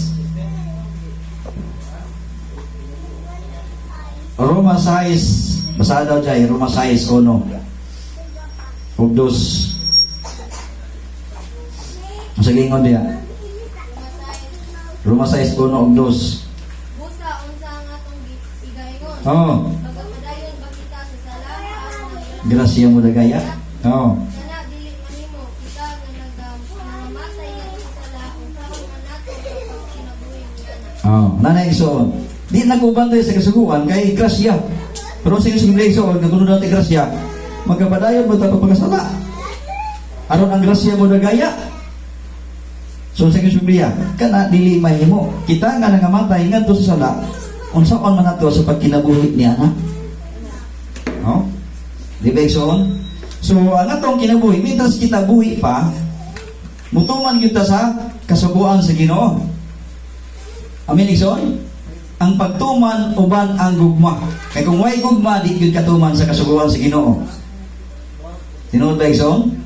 Speaker 2: Roma 6. Basa daw dyan, Roma 6, 1. Ug 2. Sa gingon diya. Roma 6, 1 ug 2.
Speaker 1: Busa unsa ang atong igaingon.
Speaker 2: Oh,
Speaker 1: Magapadayon ba kita sa sala aron ang
Speaker 2: grasya mo dagaya. Oh.
Speaker 1: kana dili mahimo kita nga namamatay nga sa sala unsa man nato sa kinabuhi ngana.
Speaker 2: Oh, nanay isoon. Di nagubantay sa kasuguan kay grasya. Pero sa isoon nagunod natin grasya, magkapadayon mo tapos pagkasala. Aron ang grasya mo dagaya. So sa Biblia, kana dili mahimo. Kita nga nangamatay ngadto sa sala, unsaon man nato sa pagkinabuhi niya na. No? Di ba isoon? So ang atong kinabuhi, mientras kita buhi pa, mutuman kita sa kasuguan sa Ginoo. Amin isoon? Ang pagtuman uban ang gugma. Kay kung way gugma, di gyud katuman sa kasuguan sa Ginoo. Tinuod ba isoon?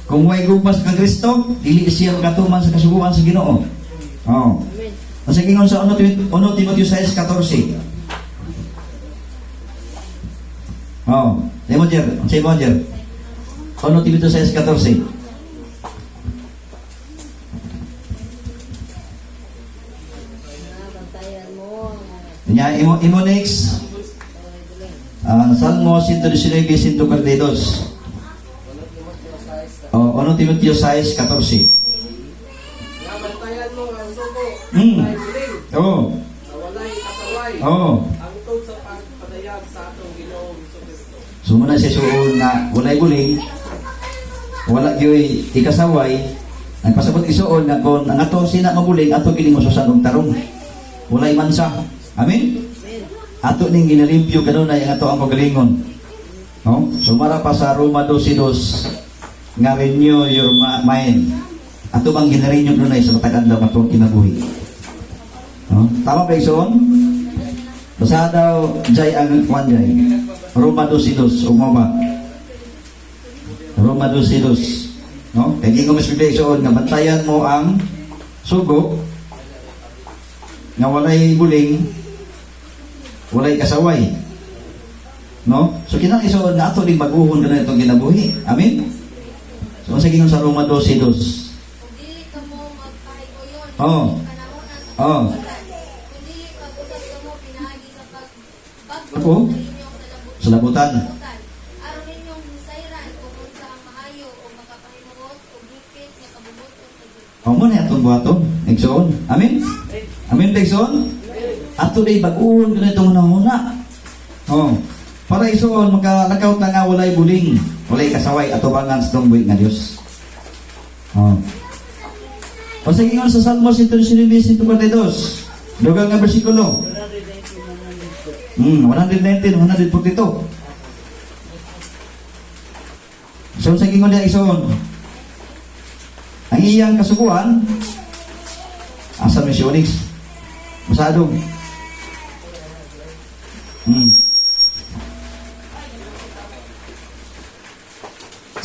Speaker 2: Kung way gugma sa Kristo, dili siya katuman sa kasuguan sa Ginoo. Oh. Sa gingon sa 1 Timoteo 6:14. Oh, Timoteo, say mo jer. 1 Timoteo 6:14. Nya imo next. Salmo 119, 142. Oh, 1 Timoteo 6:14.
Speaker 6: Nabantayan mo ang sugo.
Speaker 2: Hmm.
Speaker 6: Ay buling.
Speaker 2: Oh.
Speaker 6: Na walay kasaway.
Speaker 2: Oh.
Speaker 6: Ang tod sa pagpadayag sa atong Ginoong Jesucristo.
Speaker 2: So muna siya suon nga walay buling. Wala gyoy ikasaway. Ang pasabot isuon nga kon ang ato sina mabuling ato kining ususan og tarong. Walay mansa. Amen. Ato ning ginalimpyo kanunay ang ato ang pagalingon. No? So mara pa sa Roma 12:2 nga renew your mind. Ato bang ginarenew kanunay sa matag adlaw atong kinabuhi. No? Tama ba isuon? Basa daw jay ang kwan jay. Roma 12:2 ugma ba? Roma 12:2. No? Kaya di ko mas bibigay nga bantayan mo ang sugo nga walay buling, walay kasaway. No? So kinang isuon na ato din baguhon ka na itong kinabuhi. Amen? So sa gingon sa Roma 12:2.
Speaker 1: Kung dili ka mo magpahigoyon,
Speaker 2: Oh.
Speaker 1: kanahunan sa
Speaker 2: Oh.
Speaker 1: kabutan. Kung dili pag-usap ka mo pinaagi sa pagbagto
Speaker 2: Ako?
Speaker 1: sa inyong
Speaker 2: Sa labutan.
Speaker 1: Aron ninyong hisayran kung unsa ang maayo o makapahimuot o higpit nga kabubuton sa Dios.
Speaker 2: O mo na itong buhaton. Igsoon. Amen? Amen, Igsoon? Ato day baguhon ka na itong una-una. Oh. Para isuon, makalakaw na nga walay buling, walay kasaway, atubangan sa itong buhay nga Diyos. Oh. O sa gingon sa Salmo 119:142, dugang nga bersikulo. 119, 142. So sa gingon niya isuon, ang iyang kasuguan, asa missionix, masadong.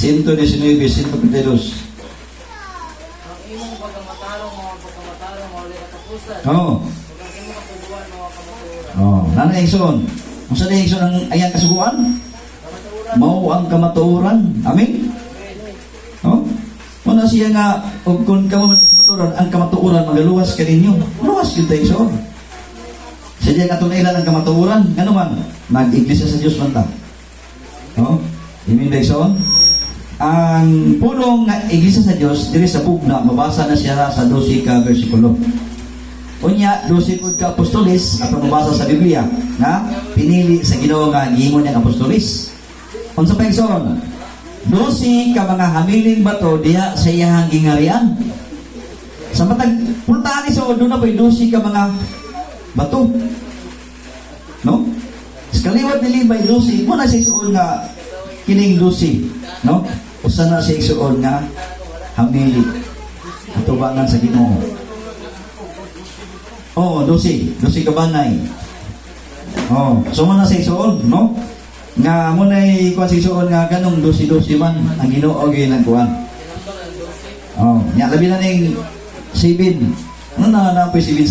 Speaker 2: Sinto di sinuibi, sinto pagdalos.
Speaker 5: Ang imong pagkamatarong, mga pagkamatarong, wala katapusan.
Speaker 2: Oo.
Speaker 5: Kung ang imong kasuguan, mga kamaturan.
Speaker 2: Oh, nanay Igsoon. Kung saan yung Igsoon ang ayang kasuguan? Mao ang kamatuoran. Amen? Oh? Muna siya nga, kung kamo man kamatuoran, ang kamatuoran magaluwas ka ninyo. Luwas kita Igsoon. Siya nga tunailan ang kamatuoran. Ano man? Nag-iglesia sa Diyos man ta. Oh? Amen ba Igsoon? Ang punong nga iglesia sa Diyos, diri sa bugna, mabasa na siya sa 12 ka versikulo. Unya, 12 ka apostolis, ato mabasa sa Biblia, na pinili sa Ginoo nga giingon niyang apostolis. Unsa pa igsoon? 12 ka mga hamiling bato diha sa iyang gingarian. Sa matag puntaan iso doon na po 12 ka mga bato. No? Sa kaliwat ni Levi, Lucy, mo na siya isuon nga kining Lucy, no? Usa na siya isuon nga hamili. Atubangan sa Ginoo. Oh, Lucy kabanay. Oh, so mo na siya isuon, no? Nga mo na ikuha siya isuon nga ganong Lucy man ang Ginoo gyud ang kuan. Oh, nya labi na ning 7. Ano na po 7?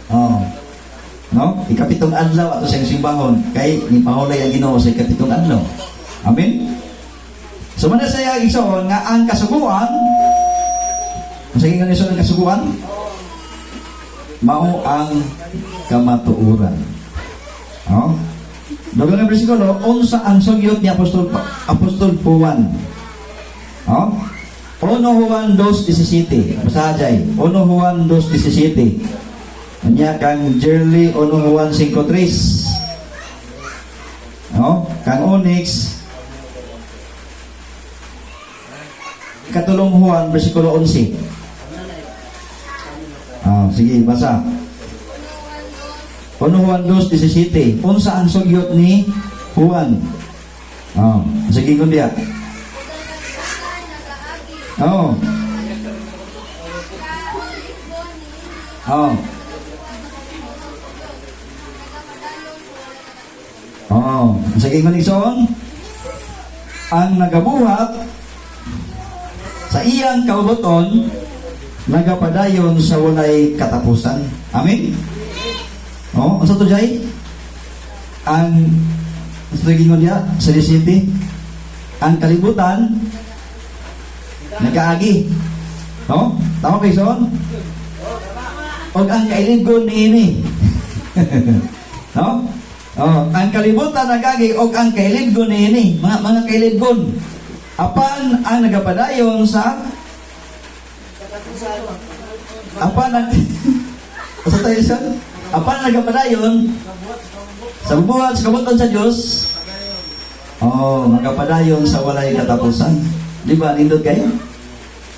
Speaker 2: Oh. No? Ikapitong adlaw ato sa simbahon kay ni pahulay ang Ginoo sa ikapitong adlaw. Amen. So man saya igsoon nga ang kasuguan. Sa ingon iso ang kasuguan mao ang kamatuoran. Oh. Dugang nga bersikulo unsa ang sugyot ni Apostol Juan. Oh. 1 Juan 2:17. Basajay. 1 Juan 2:17. Anya kang Jerly 1 Juan 5:3. Oh, kang Onyx Katulong Juan bersikulo 11. Ah, sige, basa. 1 Juan 2:17. Unsa ang sugyot ni Juan? Ah, sige kun dia. Oh. Oh. Oh, sige manisyon. Ang nagabuhat sa iyang kauboton nagapadayon sa walay katapusan. Amen. Oh, unsa to jay? Ang gingon dia sa city ang kalibutan nagaagi. No? Tama kay son? Og ang kailigon niini. No? Oh, ang kalibutan nagagi og ang kailigon niini, mga kailigon. Apan ang nagapadayon sa apan ang sa tayo son? Apan ang nagapadayon sa bubuhat sa kabuton sa Dios. Oh, magapadayon sa walay katapusan. Di ba, nindot kayo?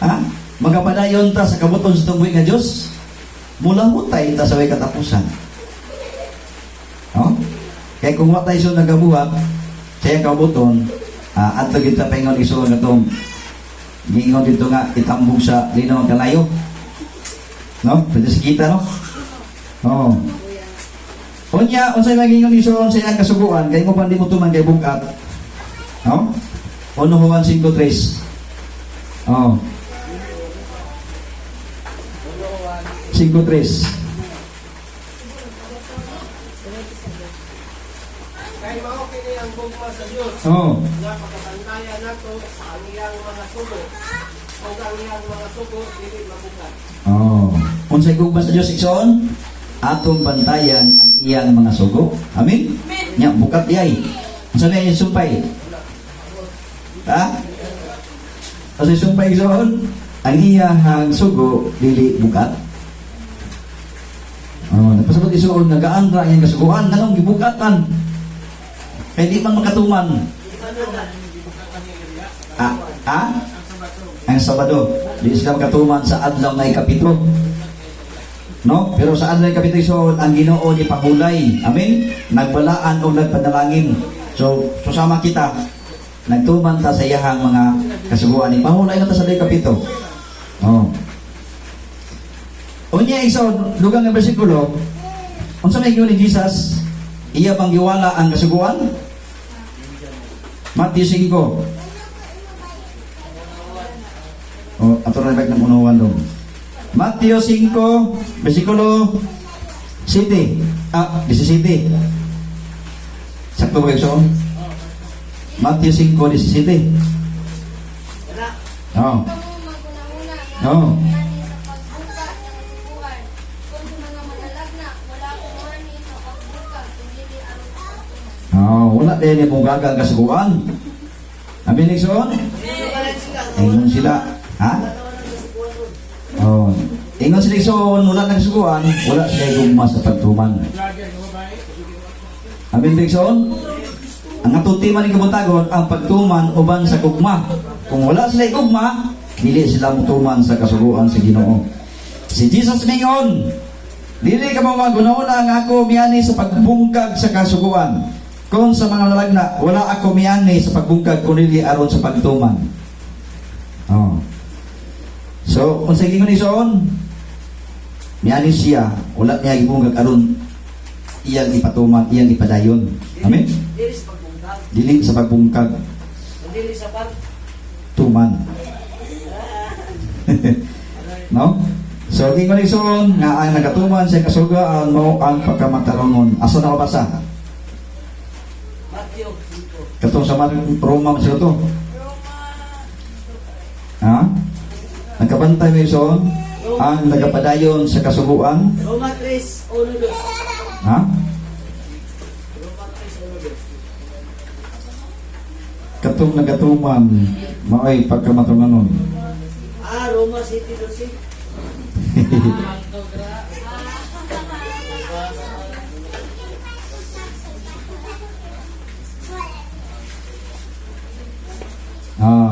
Speaker 2: Ha? Magapadayon ta sa kabuton sa tunggoy nga Diyos. Mula hutay ta sa way katapusan. Oh? Kaya kung watay so nagabuhat sa iyang kabuton, ato kita paingon iso nga itong gingon dito nga itambog sa linaw ang kalayo. No? Pwede sa kita, no? Oh. Unya, unsay nagingon iso sa iyang kasuguan, kaya mo pa di mo tuman kay bukat. No? 1 Juan 5:3. Oh. 5:3.
Speaker 6: Kay mao kini ang gugma sa Dios.
Speaker 2: Oh.
Speaker 6: Nga pagkabantayan nato sa iyang mga sugo. O ang iyang mga sugo dili mabukat.
Speaker 2: Oh. Unsay gugma sa Dios igsoon? Atong bantayan ang iyang mga sugo. Amen. Nya bukat yay. Unsa may sumpay? Ha? Kasi sumpay igsoon, ang iyang sugo dili bukat. Oh, napasabot isuon nagaandra iyang kasuguan nganong gibukatan. Kaya di man makatuman. Ang Sabado. Di sila makatuman sa adlaw na ikapito. No? Pero sa adlaw na ikapito isuon, ang Ginoo ni pahulay. Amen? Nagbalaan o nagpadalangin. So, susama kita. Nagtuman ta sa iyahang mga kasuguan ni pahulay na ta sa ikapito. Oh. Unya isuon, dugang nga bersikulo, unsa may giingon ni Jesus? Iya bang giwala ang kasuguan? Matthew 5. Oh, ato ra balik ng unawan dong. Matthew 5, bersikulo 17. 17. Sakto ba ito? Matthew 5:17. Oh. Oh. Oh, wala din yung gagang kasuguan. Amin nigsoon? Ingon sila. Ha? Oh. Ingon sila nigsoon, wala nang kasuguan, wala sila gugma sa pagtuman. Amin nigsoon? Ang atutiman ng kabuntagon, ang pagtuman uban sa gugma. Kung wala sila gugma, dili sila mutuman sa kasuguan sa Ginoo. Si Jesus mingon, Dili ka mo magunahuna ang ako miyani sa pagbungkag sa kasuguan. Kung sa mga lalagna, wala ako miyani sa pagbungkag kunili aron sa pagtuman. Oh. So, kung sa gingon ison, miyani siya, wala niya ibungkag aron iyang ipatuman, iyang ipadayon. Amen?
Speaker 6: Dili sa pagbungkag.
Speaker 2: Dili sa pagbungkag,
Speaker 6: Dili sa
Speaker 2: tuman. No? So, gingon ison, nga ang nagatuman sa kasugaan mo ang pagkamatarangon. Asa na mabasa?
Speaker 6: Matthew 5.
Speaker 2: Katong sa Roma sila to. Ha? Nagkabantay mo ison, ang nagapadayon sa kasuguan.
Speaker 6: Roma 3:1-2.
Speaker 2: Ha?
Speaker 6: Roma 3:1-2.
Speaker 2: Katong nagatuman, maoy pagkamatarangon.
Speaker 6: Roma City 12.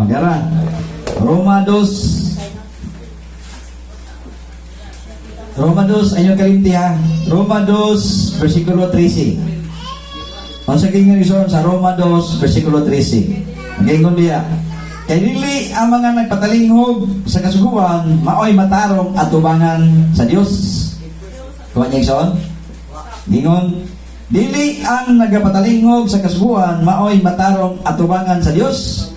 Speaker 2: Diara. Roma 2. Roma 2, ayo kalimti ha. Roma 2, versikulo 13. Ang sa gingon ison sa Roma 2, versikulo 13. Gingon diya. Kay dili ang mga nagpatalinghog sa kasuguan maoy matarong at tubangan sa Dios. Kuha niya ison? Gingon, dili ang nagpatalinghog sa kasuguan maoy matarong at tubangan sa Dios.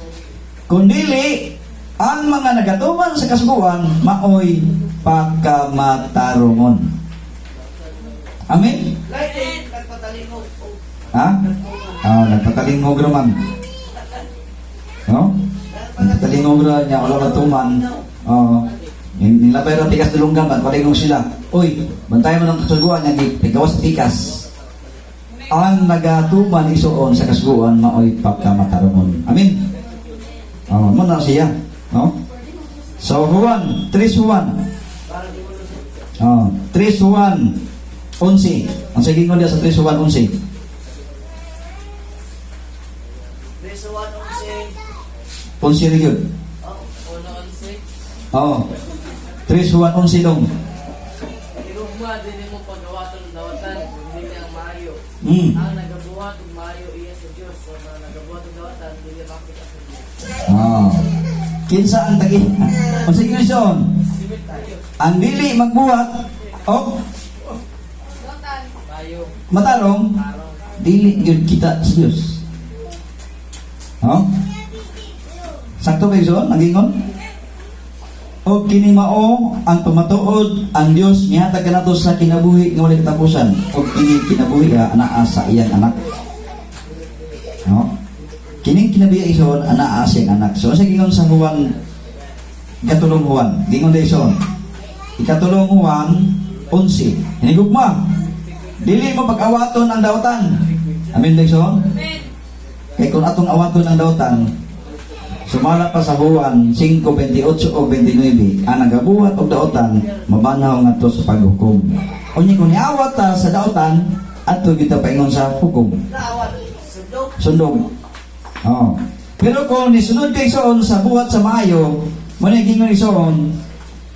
Speaker 2: Kundili ang mga nagatuman sa kasuguan maoy pagkamatarongon. Amen?
Speaker 6: Lain nagpatalingog.
Speaker 2: Ha? Nagpatalingog raman. No? Nagpatalingog raman niya, wala matuman. Nilabay rin tikas dulunggan, ba't palingog sila? Uy, bantayan mo ng kasuguan niya, ikawas tikas. Ang nagatuman isuon sa kasuguan maoy pagkamatarongon. Amen? Muna siya. No? So, Juan 3:1. 3:1. 11. Ang saging mo diya sa 3:1-11.
Speaker 6: 3:1-11.
Speaker 2: 11 rin yun. Oo. 3:1-11 dong.
Speaker 5: Irugma, dili mo paggawaton ng dawatan, dili ang maayo.
Speaker 2: Hmm.
Speaker 5: Ang nagabuhat ng maayo iya sa Diyos. So, ang nagabuhat ng dawatan, dili makita sa Diyos.
Speaker 2: Kinsa ang tagi. Ang saging mo siyon. Ang dili magbuhat o
Speaker 1: Dotan.
Speaker 5: Maayo,
Speaker 2: matarong,
Speaker 5: tarong.
Speaker 2: dili yun kita sa Diyos. Sakto ba yun? Ang gingon? O kinimao ang pamatuod ang Diyos nihatag ka nato sa kinabuhi nga walay katapusan. O kini kinabuhi anaa sa iyang anak. No? Kining kinabuhi ison anaa sa iyang anak. So sa gingon sa Juan ikatulong Juan, gingon da ison. Ikatulong Juan 11. Hinigugma. Dili mo pag-awaton ang dawatan. Amen da ison? Kaya kung atong awaton ang dawatan, sumala pa sa Juan 5:28 o 29, ang nagabuhat og daotan mabanaw ngadto sa paghukom. Unya kung niawat ta sa daotan, adto kita paingon sa hukom.
Speaker 6: Naawat. Sundok.
Speaker 2: Sundog. Pero kung nisunod kay soon sa buhat sa maayo, muna gingon ison,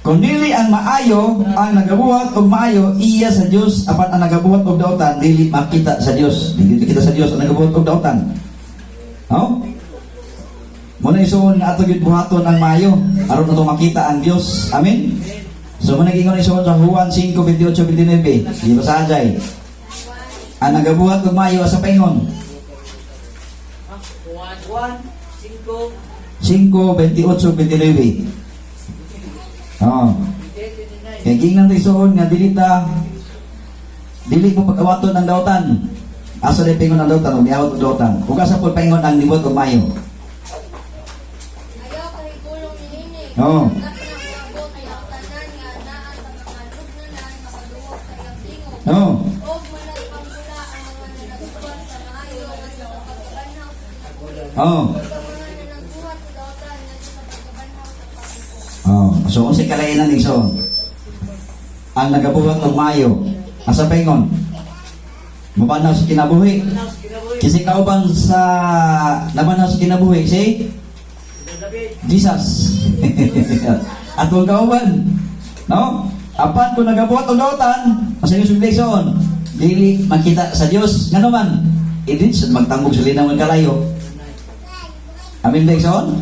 Speaker 2: kung dili ang maayo, ang nagabuhat og maayo, iya sa Dios, apan ang nagabuhat og daotan dili makita sa Dios. Dili kita sa Dios ang nagabuhat og daotan. Muna isuon nga ato gid buhaton ang maayo aron ato makita ang Dios. Amen. So muna gingon isuon sa Juan 5:28-29. Di ba sa ajay? Ang nagabuhat og maayo asa paingon? 5:28-29. Kaya gingan tayo isuon nga dili mo pag-awaton ang daotan. Asa rin paingon ang daotan o miawat ang daotan. Kung asa po paingon ang libot og maayo.
Speaker 1: Ayaw kahigulong nilini.
Speaker 2: Oo.
Speaker 1: Nagpinagpabot ay ang tanan nga naan sa kakalugnanan makaduwag sa iyang tingog.
Speaker 2: No.
Speaker 1: Og manay pangula ang mga nanagbuhat sa maayo nga sa pagkabanaw sa kinabuhi.
Speaker 2: Oh.
Speaker 1: Ug ang mga nanagbuhat sa dawatan nga sa pagkabanaw sa pagkabanaw.
Speaker 2: So kung si kalainan ison, ang nagabuhat ng maayo, asa paingon? Mabanaw sa kinabuhi. Kasi kauban sa nabanaw sa kinabuhi, si Jesus. Atong kauban. No? Apan kung nagabuhat og daotan, sa inyong subleksyon, dili makita sa Dios. Ngano man? Idin sa magtambog sa linaw ng kalayo. Amin lekson?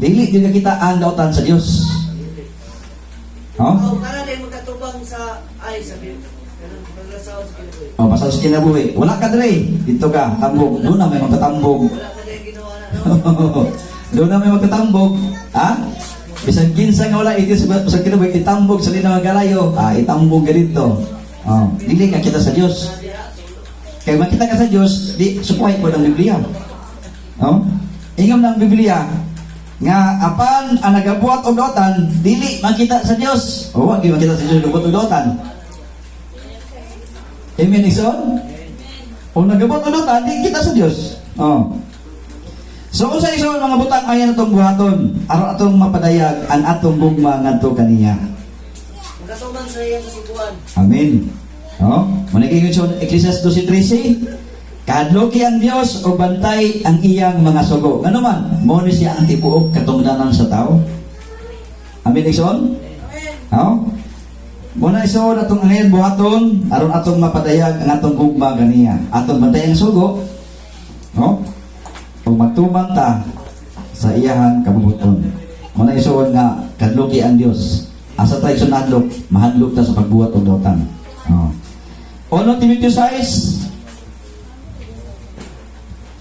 Speaker 2: Dili juga kita ang daotan sa Dios. Oh?
Speaker 6: Oh, kana din magkatubang sa ay sabi. Ganun paglasaw sa kinabuhi.
Speaker 2: Oh, pasal sa kinabuhi. Wala ka dre. Dito ka, tambog. Doon na may magtatambog.
Speaker 6: Wala ka din ginawa na no.
Speaker 2: Doon na may magtatambog. Ha? Bisan kinsa nga wala itis sa kinabuhi, itambog sa linaw ng kalayo. Itambog ka dito. Oh, dili ka kita sa Dios. Kaya makita ka sa Diyos, di sukuhay po ng Biblia. No? Ingam ng Biblia, nga apan ang nagabuhat og daotan, dili makita sa Diyos. O, wag makita sa Diyos nagabuhat og daotan. Amen, Ison? O nagabuhat og daotan, di kita sa Diyos. Oh. So, kung sa Ison, mga butang ayan atong buhaton, aron atong mapadayag ang atong gugma ngadto kaniya.
Speaker 6: Magkatuman sa iyang kasuguan.
Speaker 2: Amen. Oh, maniging sa Ecclesiastes 12:13, kadloki ang Dios o bantay ang iyang mga sugo. Ngano man, mo ni siya ang tibuok katungdanan sa tao. Amen ison? Oh. Muna ison atong ngayon buhaton aron atong mapadayag ang atong gugma ganiya. Atong bantay ang sugo. Oh. Ug magtuman ta sa iyang kabubuton. Muna ison nga kadloki ang Dios. Asa tayo sunadlok, mahadlok ta sa pagbuhat og daotan. Oh. 1 Timoteo 6.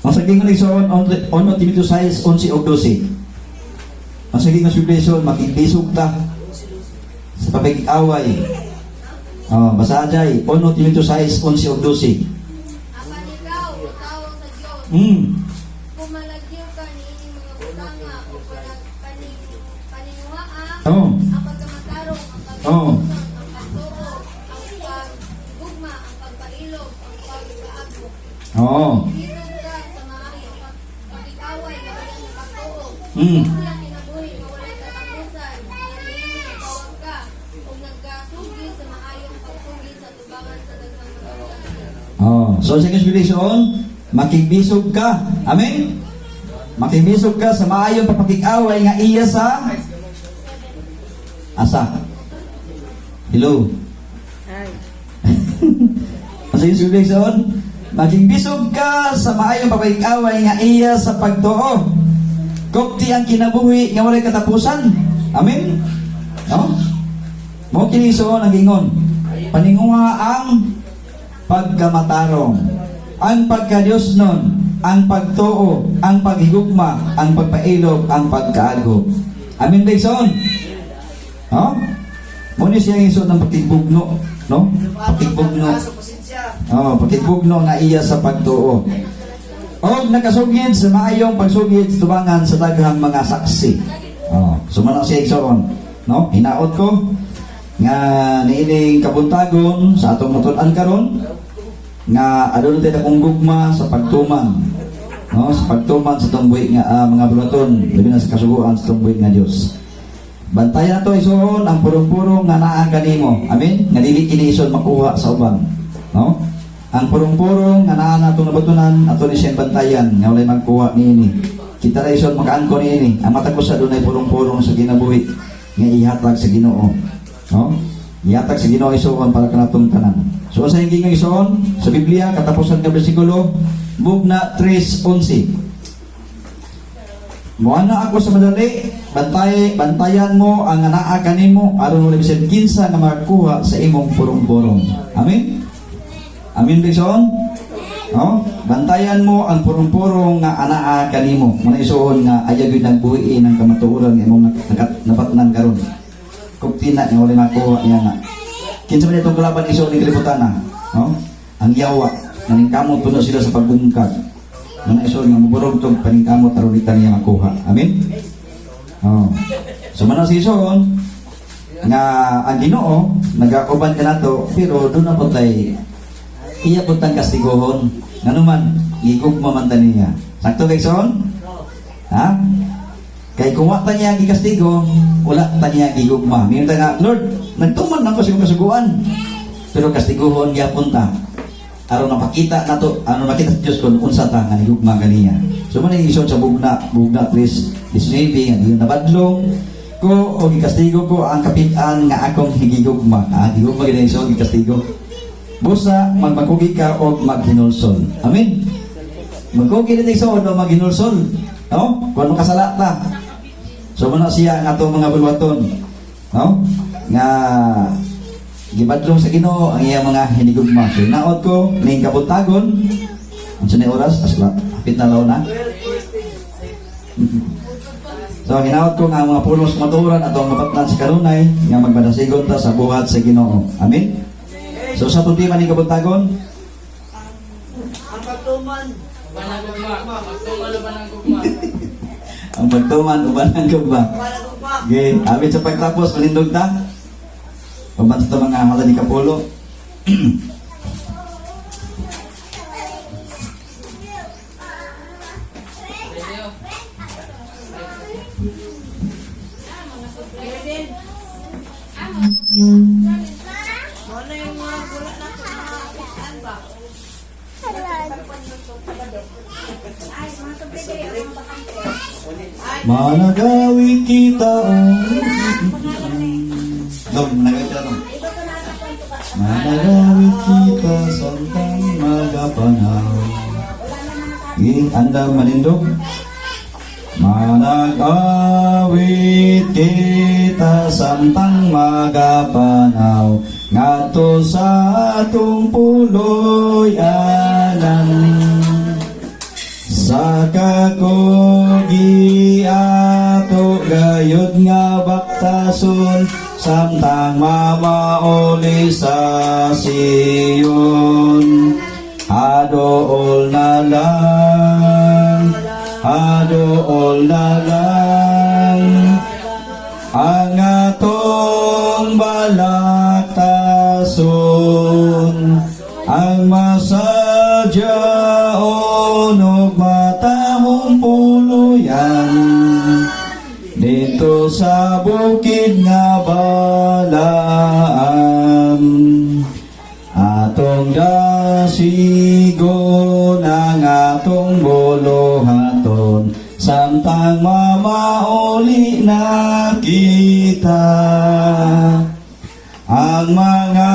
Speaker 2: Ang saging nga nagsuon 1 Timoteo 6, 11 o 12. Ang saging nga subleson, makibisog ta sa papag-away. Oh, basa ajay 1 Timoteo 6, 11 o 12.
Speaker 1: Apan ikaw, utawang sa Diyos, kung malagyo ka niining mga butanga o paninuaa,
Speaker 2: Oh.
Speaker 1: ang pagkamatarong, ang
Speaker 2: Oh.
Speaker 1: pagkatunan, ang pagturo, ang paggugma, ang pagpailog, ang pagkaagbo.
Speaker 2: Oh.
Speaker 1: Isog ka sa maayo, pag-ikaway na walang pagturo.
Speaker 2: Mm.
Speaker 1: Walang kinabuhi na walang katapusan, naliini, tawag ka, o nagkasugid sa maayong pagsugid sa tubangan sa daghang mga kasalan.
Speaker 2: Oh, so sa subleson, makibisog ka. Amen. Makibisog ka sa maayong papakik-away nga iya sa asa. Hello. Sa subleson, makibisog ka sa maayong papakik-away nga iya sa pagtuo. Kupti ang kinabuhi nga walay katapusan. Amen. No? Mo kiniso ang ingon. Paninguha ang pagkamatarong, ang pagkadiyos nun, ang pagtuo, ang paghigugma, ang pagpailog, ang pagkaagop. Amen, Dayson? No? Muna siya yung isuot ng pagkigbugno, no? Pagkigbugno. Oh, pagkigbugno nga iya sa pagtuo. O nakasugid sa maayong pagsugid sa tubangan sa daghang mga saksi. Oh, sumana siya igsoon, no? Hinaot ko nga niining kabuntagon sa atong matulan karon nga aduna tayo akong gugma sa pagtuman, no? Sa pagtuman sa tungbuhi nga mga bulaton, labi na sa kasuguan sa tungbuhi nga Dios. Bantayan nato ison ang purong-purong nga naa kanimo. Amen. Nga dili kini ison makuha sa uban, no? Ang purong-purong nga naa natong nabatunan ato ni siyang bantayan nga walay magkuha niini. Kita ra ison makaangko niini. Ang matag sa dunay purong-purong sa kinabuhi nga ihatag sa Ginoo. No? Ihatag sa Ginoo ison para kanatong tanan. So sa hinging ison sa Biblia katapusan nga bersikulo Bugna 3:11. Moana ako sa madali, bantayan mo ang anaa kanimo aron wala bisan kinsa nga makakuha sa imong purong-purong. Amen. Amen bison. No? Bantayan mo ang purong-purong nga anaa kanimo. Muna isuon nga ayaw gyud nagbuhi ng kamatuoran nga imong napatnan karon. Kuptina nga wala makuha niya na. Kinsa man itong kalaban isuon ni kalibutan na, no? Ang yawa, naningkamot puno sila sa pagbungkag. Muna isuon nga maburog tong paningkamot aron kita niya makuha. Amen. Oh. So man si isuon nga ang Ginoo nagauban ka nato pero do na tay iya putang kastigohon. Ngano man igugma man ta niya. Sakto kay son? Ha? Kay kung wa ta niya gikastigo, wala ta niya gigugma. Minta nga, Lord, nagtuman man ko sa imong kasuguan. Pero kastiguhon gyapon ta. Aron mapakita nato, ano makita sa Dios kung unsa ta nga nigugma kaniya. So man ison sa bugna 3:19 nga diyon nabadlong ko o gikastigo ko ang kapitan nga akong higigugma. Higugma gina so gikastigo. Busa magmakugi ka o maghinulson. Amen. Magkugi din so o maghinulson. No? Kung makasala ta. So muna siya nga atong mga bulwaton. No? Nga gibadlong sa Ginoo ang iyang mga hinigugma. So naot ko ning kabuntagon. Unsa ni oras? Asla. Hapit na law na. So hinaot ko nga ang mga pulos maturan atong mapatnan sa kanunay nga magmadasigon ta sa buhat sa Ginoo. Amen. So sa problema ni kabuntagon,
Speaker 6: Ang pagtuman.
Speaker 5: Uban ang gugma. Magtumal uban ang gugma.
Speaker 2: ang pagtuman uban ang gugma. Okay, amin sa pagtapos manindog ta. Paman sa mga halad ni Kapulo.
Speaker 6: Ano yung mga wala na ito na kapitan ba?
Speaker 2: Managawi kita Dong, managawi kita dong. Managawi kita samtang magapanaw. Anda manindog. Managawit kita samtang magapanaw ngadto sa atong puloy anan sa kakugi ato gayud nga baktason samtang mamauli sa Siyon. Adool na lang, adool na lang ang atong balaktason, ang masadyaon ug matahong puluyan dito sa bukid nga balaan. Atong dasigon ang atong buluhaton samtang mamauli na kita. Ang mga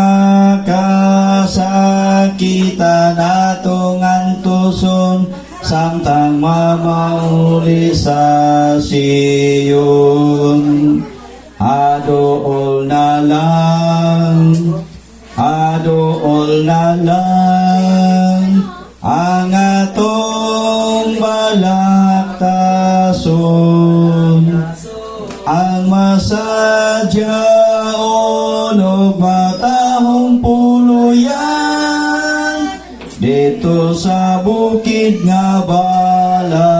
Speaker 2: kasakitan atong antuson samtang mamauli sa Siyon. Adool na lang, adool na lang ang atong balaktason, ang masadyaon ug matahong puluyan dito sa bukid nga balaan.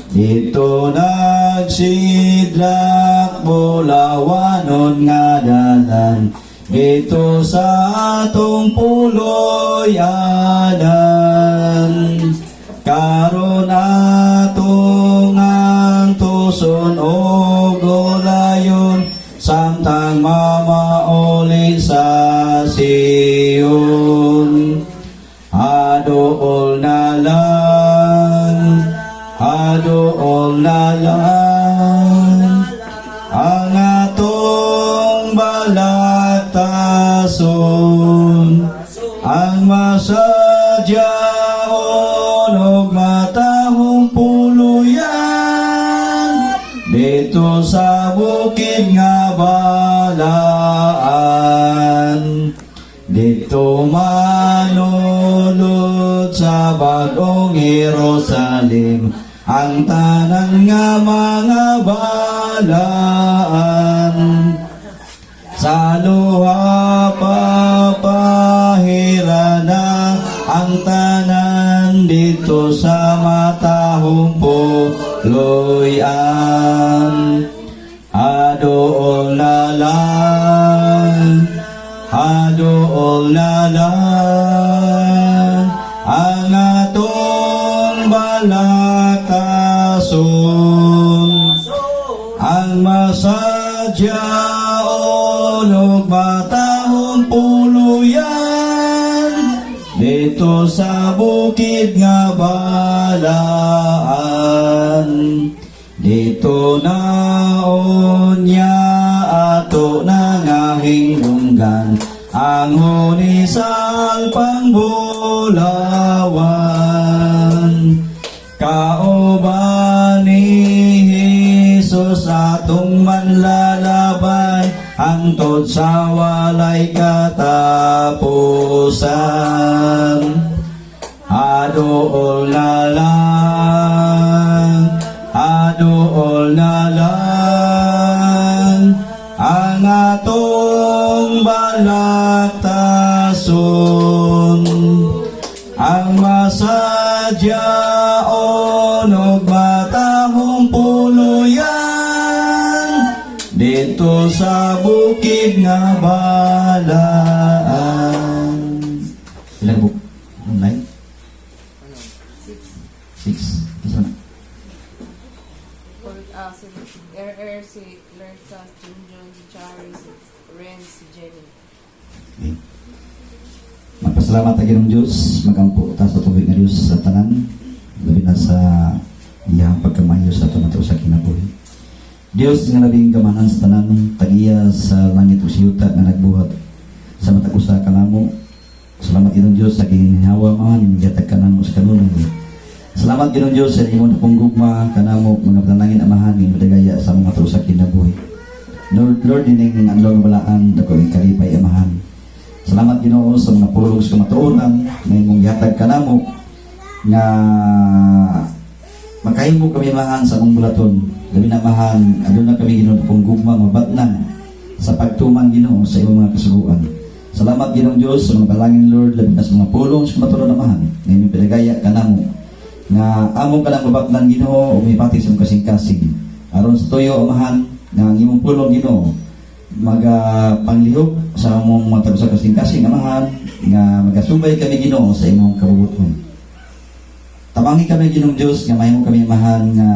Speaker 2: Dito nagsidlak bulawanon nga dalan dito sa atong puloyanan. Karon atong antuson o gulayon samtang mamauli sa Siyon. Adool na lang, adool na lang ang atong balaktason, ang masadyaon ug matahong puluyan dito sa bukid nga balaan. Dito manulod sa bagong Jerusalem ang tanan nga mga balaan. Sa luha papahira na ang tanan dito sa matahong puluyan. Adool na lang, adool na lang ang atong balaktason, ang masadyaon ug matahong puluyan dito sa bukid nga balaan. Dito naon niya ato na nga hinunggan ang hunisang pangbulawan. Kauban ni Jesus atong manlalaban hangtod sa walay katapusan. Aduol na lang, aduol na lang ang atong balaktason. Ang masadyaon og matahong puluyan dito sa bukid nga balaan. Ilang book? Online? 6. Isa na.
Speaker 5: Si RR, si Lerka, Junjun, si Chari, si Ren, si Jenny.
Speaker 2: Okay. Magpasalamat tayo ng Diyos, magampo ta sa tubig ng Diyos sa tanan, labi na sa iyang pagkamayo sa tumato sa kinabuhi. Diyos nga labing gamanan sa tanan, tagiya sa langit o siyuta nga nagbuhat sa mata ko sa kanamo. Salamat Ginong Diyos sa ginhawa man, gatag kanamo sa kanunay. Salamat Ginong Diyos sa imong napong gugma kanamo mga panalangin amahan ng madagaya sa mga tulo sa kinabuhi. Lord, dining ang long balaan dako ikalipay amahan. Salamat Ginoo sa mga pulong sa kamatuoran na imong gihatag kanamo nga makahimo kami mahan sa among bulaton. Labi na mahan aduna kami Ginoo pong gugma mabatnan sa pagtuman Ginoo sa imong mga kasuguan. Salamat Ginoong Diyos sa mga balangin Lord labi na sa mga pulong sa kamatuoran amahan na imong pinagaya kanamo nga among kanang mabatnan Ginoo ug mipati sa kasing-kasing aron sa tuyo amahan nga ang imong pulong Ginoo panglihok sa among mga sa kasing-kasing amahan nga magasubay kami Ginoo sa imong kabubuton. Tabangi kami Ginoong Diyos nga mahimo kami amahan nga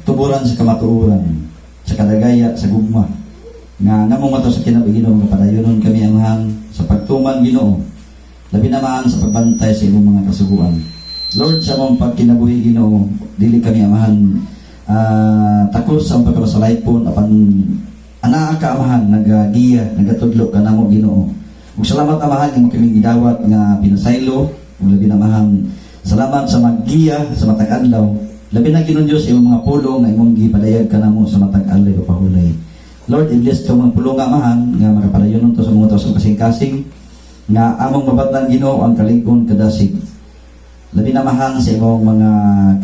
Speaker 2: tuburan sa kamatuoran, sa kadagaya, sa gugma nga namong mato sa kinabuhi Ginoo nga padayonon kami amahan sa pagtuman Ginoo labi naman sa pagbantay sa imong mga kasuguan. Lord, sa among pagkinabuhi Ginoo dili kami amahan takos sa among pagkasalaypon apan ana ka amahan nagagiya nagatudlo kanamo Ginoo. Ug salamat amahan nga kami gidawat nga pinasaylo ug labi na amahan salamat sa maggiya sa matag adlaw. Labi na Ginoong Diyos imong mga pulong nga imong gipadayag kanamo sa matag adlaw papahulay. Lord, i-bless to mga pulong amahan nga makapadayon to sa mga tao sa kasing-kasing nga among mabatnan Ginoo ang kaligon kadasig. Labi na amahan sa imong mga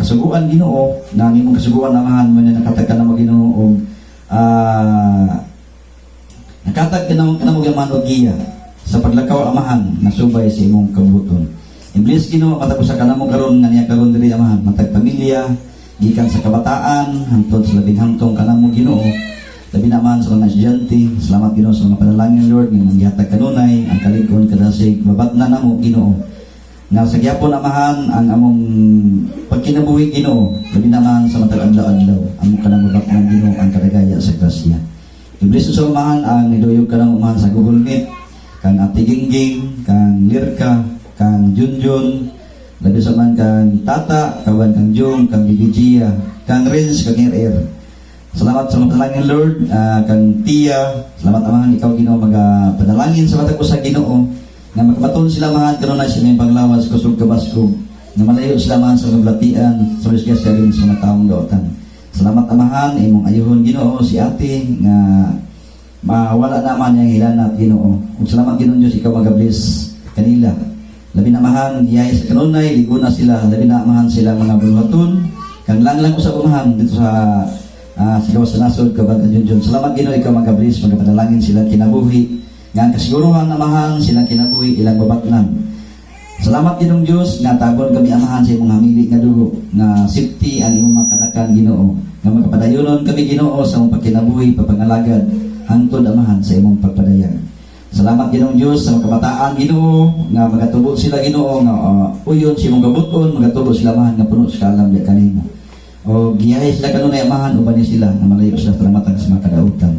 Speaker 2: kasuguan Ginoo nga ang imong kasuguan amahan mo na nakatag kanamo Ginoo og nakatag kanamo gaman og giya sa paglakaw amahan na subay sa imong kabuton. Iblis Ginoo matag usa kanamo karon nga niya karon diri amahan matag pamilya gikan sa kabataan hangtod sa labing hangtong kanamo Ginoo. Labi naman sa mga estudyante, salamat Ginoo sa mga panalangin Lord nga gihatag kanunay ang kalig-on kadasig mabatnan namo Ginoo. Nga sa gyapon amahan ang among pagkinabuhi Ginoo, labi naman sa matag adlaw-adlaw among kanang mabatnan Ginoo ang kadagaya sa grasya. Iblis sa amahan ang niduyog kanang umahan sa Google Meet, kang Ate Gingging, kang Lirka, kang Junjun, labi sa man kang Tata, kawan kang Jung, kang Bibigia, kang Renz, kang RR. Salamat sa mga panalangin Lord, kang Tia, salamat amahan ikaw Ginoo magapanalangin sa matag usa Ginoo nga magbaton sila mahan karon na sa may panglawas kusog kabaskog na malayo sila mahan sa naglatian sa mga sa mga taong daotan. Salamat amahan imong ayuhon Ginoo si Ate nga mawala naman yang hilanat Ginoo. Ug salamat Ginoong Dios ikaw magabless kanila. Labi na mahan giyay sa kanunay liguna sila labi na mahan sila mga bulwaton kang lang usab amahan dito sa sigaw sa nasod kabag Junjun. Salamat Ginoo ikaw magabless magapanalangin sila kinabuhi nga ang kasiguruhan na mahal silang kinabuhi ilang babatnan. Salamat Ginoong Diyos nga tagon kami amahan sa imong hamili nga dugo nga safety ang imong makanakan Ginoo nga magapadayonon kami Ginoo sa imong pagkinabuhi papangalagad hangtod amahan sa imong pagpadayag. Salamat Ginoong Diyos sa mga kabataan Ginoo nga magatubo sila Ginoo nga uyon sa imong kabuton magatubo sila mahan nga puno sa kalam di kanimo. O giyahay sila kanunay amahan uban sila nga malayo sila sa matag sa mga kadautan.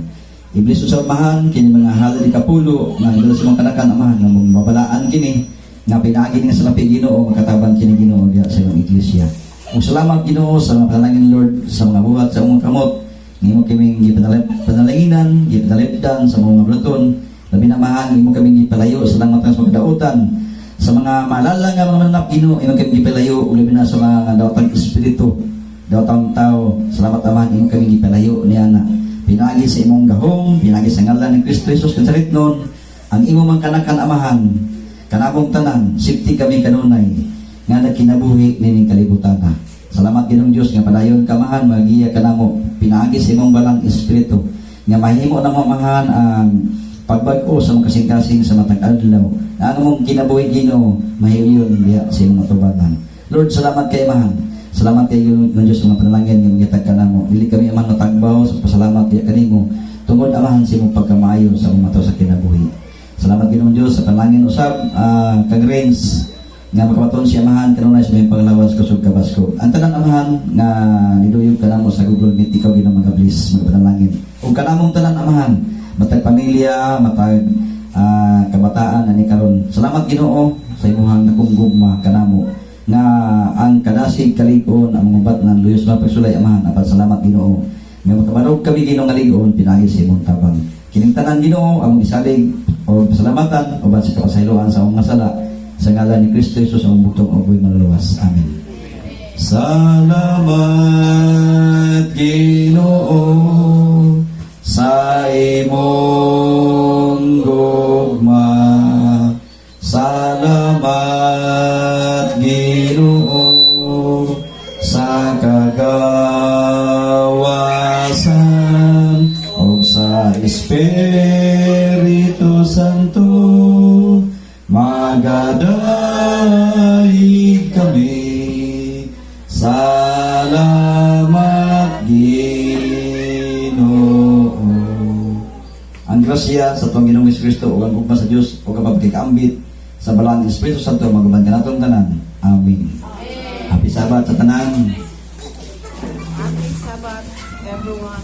Speaker 2: Iblis usab mahan kini mga halal di kapulo nga idol sa mga kanakan amahan nga mabalaan kini nga pinaagi nga sa lapi Ginoo makataban kini Ginoo diha sa imong iglesia. Ug salamat Ginoo sa mga panalangin Lord sa mga buhat sa imong kamot Imo kaming gipanalanginan, gipanalipdan sa mga blaton. Labi na mahal, imo kaming gipalayo sa lang matang sa kadautan. Sa mga maalala nga mga mananap Ginoo, imo kaming gipalayo ug labi na sa mga daotang espiritu, daotang tao. Salamat Ama, imo kaming gipalayo niya na. Pinagi sa imong gahom, pinagi sa ngalan ni Kristo Jesus kansarit nun, ang imo man kanakan amahan, kanabong tanan, safety kami kanunay, nga nagkinabuhi nining kalibutan na. Salamat Ginoong Dios nga padayon kamahan magiya kanamo pinaagi sa imong balang espiritu nga mahimo na mamahan ang pagbag-o sa mga kasing-kasing sa matag adlaw. Na ang mong kinabuhi Ginoo mahiyon diha sa imong matubatan. Lord, salamat kay Mahan. Salamat kay Ginoong Dios nga panalangin nga magitag kanamo. Dili kami man matagbaw sa pasalamat diha kanimo tungod amahan sa imong pagkamaayo sa imong mataw sa kinabuhi. Salamat Ginoong Dios sa panalangin usab kag Renz nga makapaton siya mahan kanunay sa may panglawas kusog kabasko. Ang tanan amahan nga niduyog kanamo sa Google Meet ikaw Ginoo magablis magpanalangin. Ug kanamong tanan amahan matag pamilya, matag kabataan ani karon. Salamat Ginoo sa imong dakong gugma kanamo nga ang kadasig kalig-on ang mubat ng luyos na pagsulay amahan. Apat salamat Ginoo nga makabarog kami Ginoo nga lig-on pinaagi sa imong tabang. Kining tanan Ginoo ang isalig o pasalamatan uban sa kapasayloan sa among sala. Sa ngalan ni Kristo Jesus ang butong apoy maluluwas. Amen. Salamat Ginoo sa imong gugma. Salamat Ginoo sa kagawasan o sa Espiritu Santo. Magadaig kami, salamat Ginoo. Ang grasya sa tuwang Ginoong Kristo o ang gugma sa Diyos o kapagkikambit sa balang Espiritu Santo magaban ka natong tanan. Amen. Happy Sabat sa tanan.
Speaker 6: Happy Sabbath, everyone.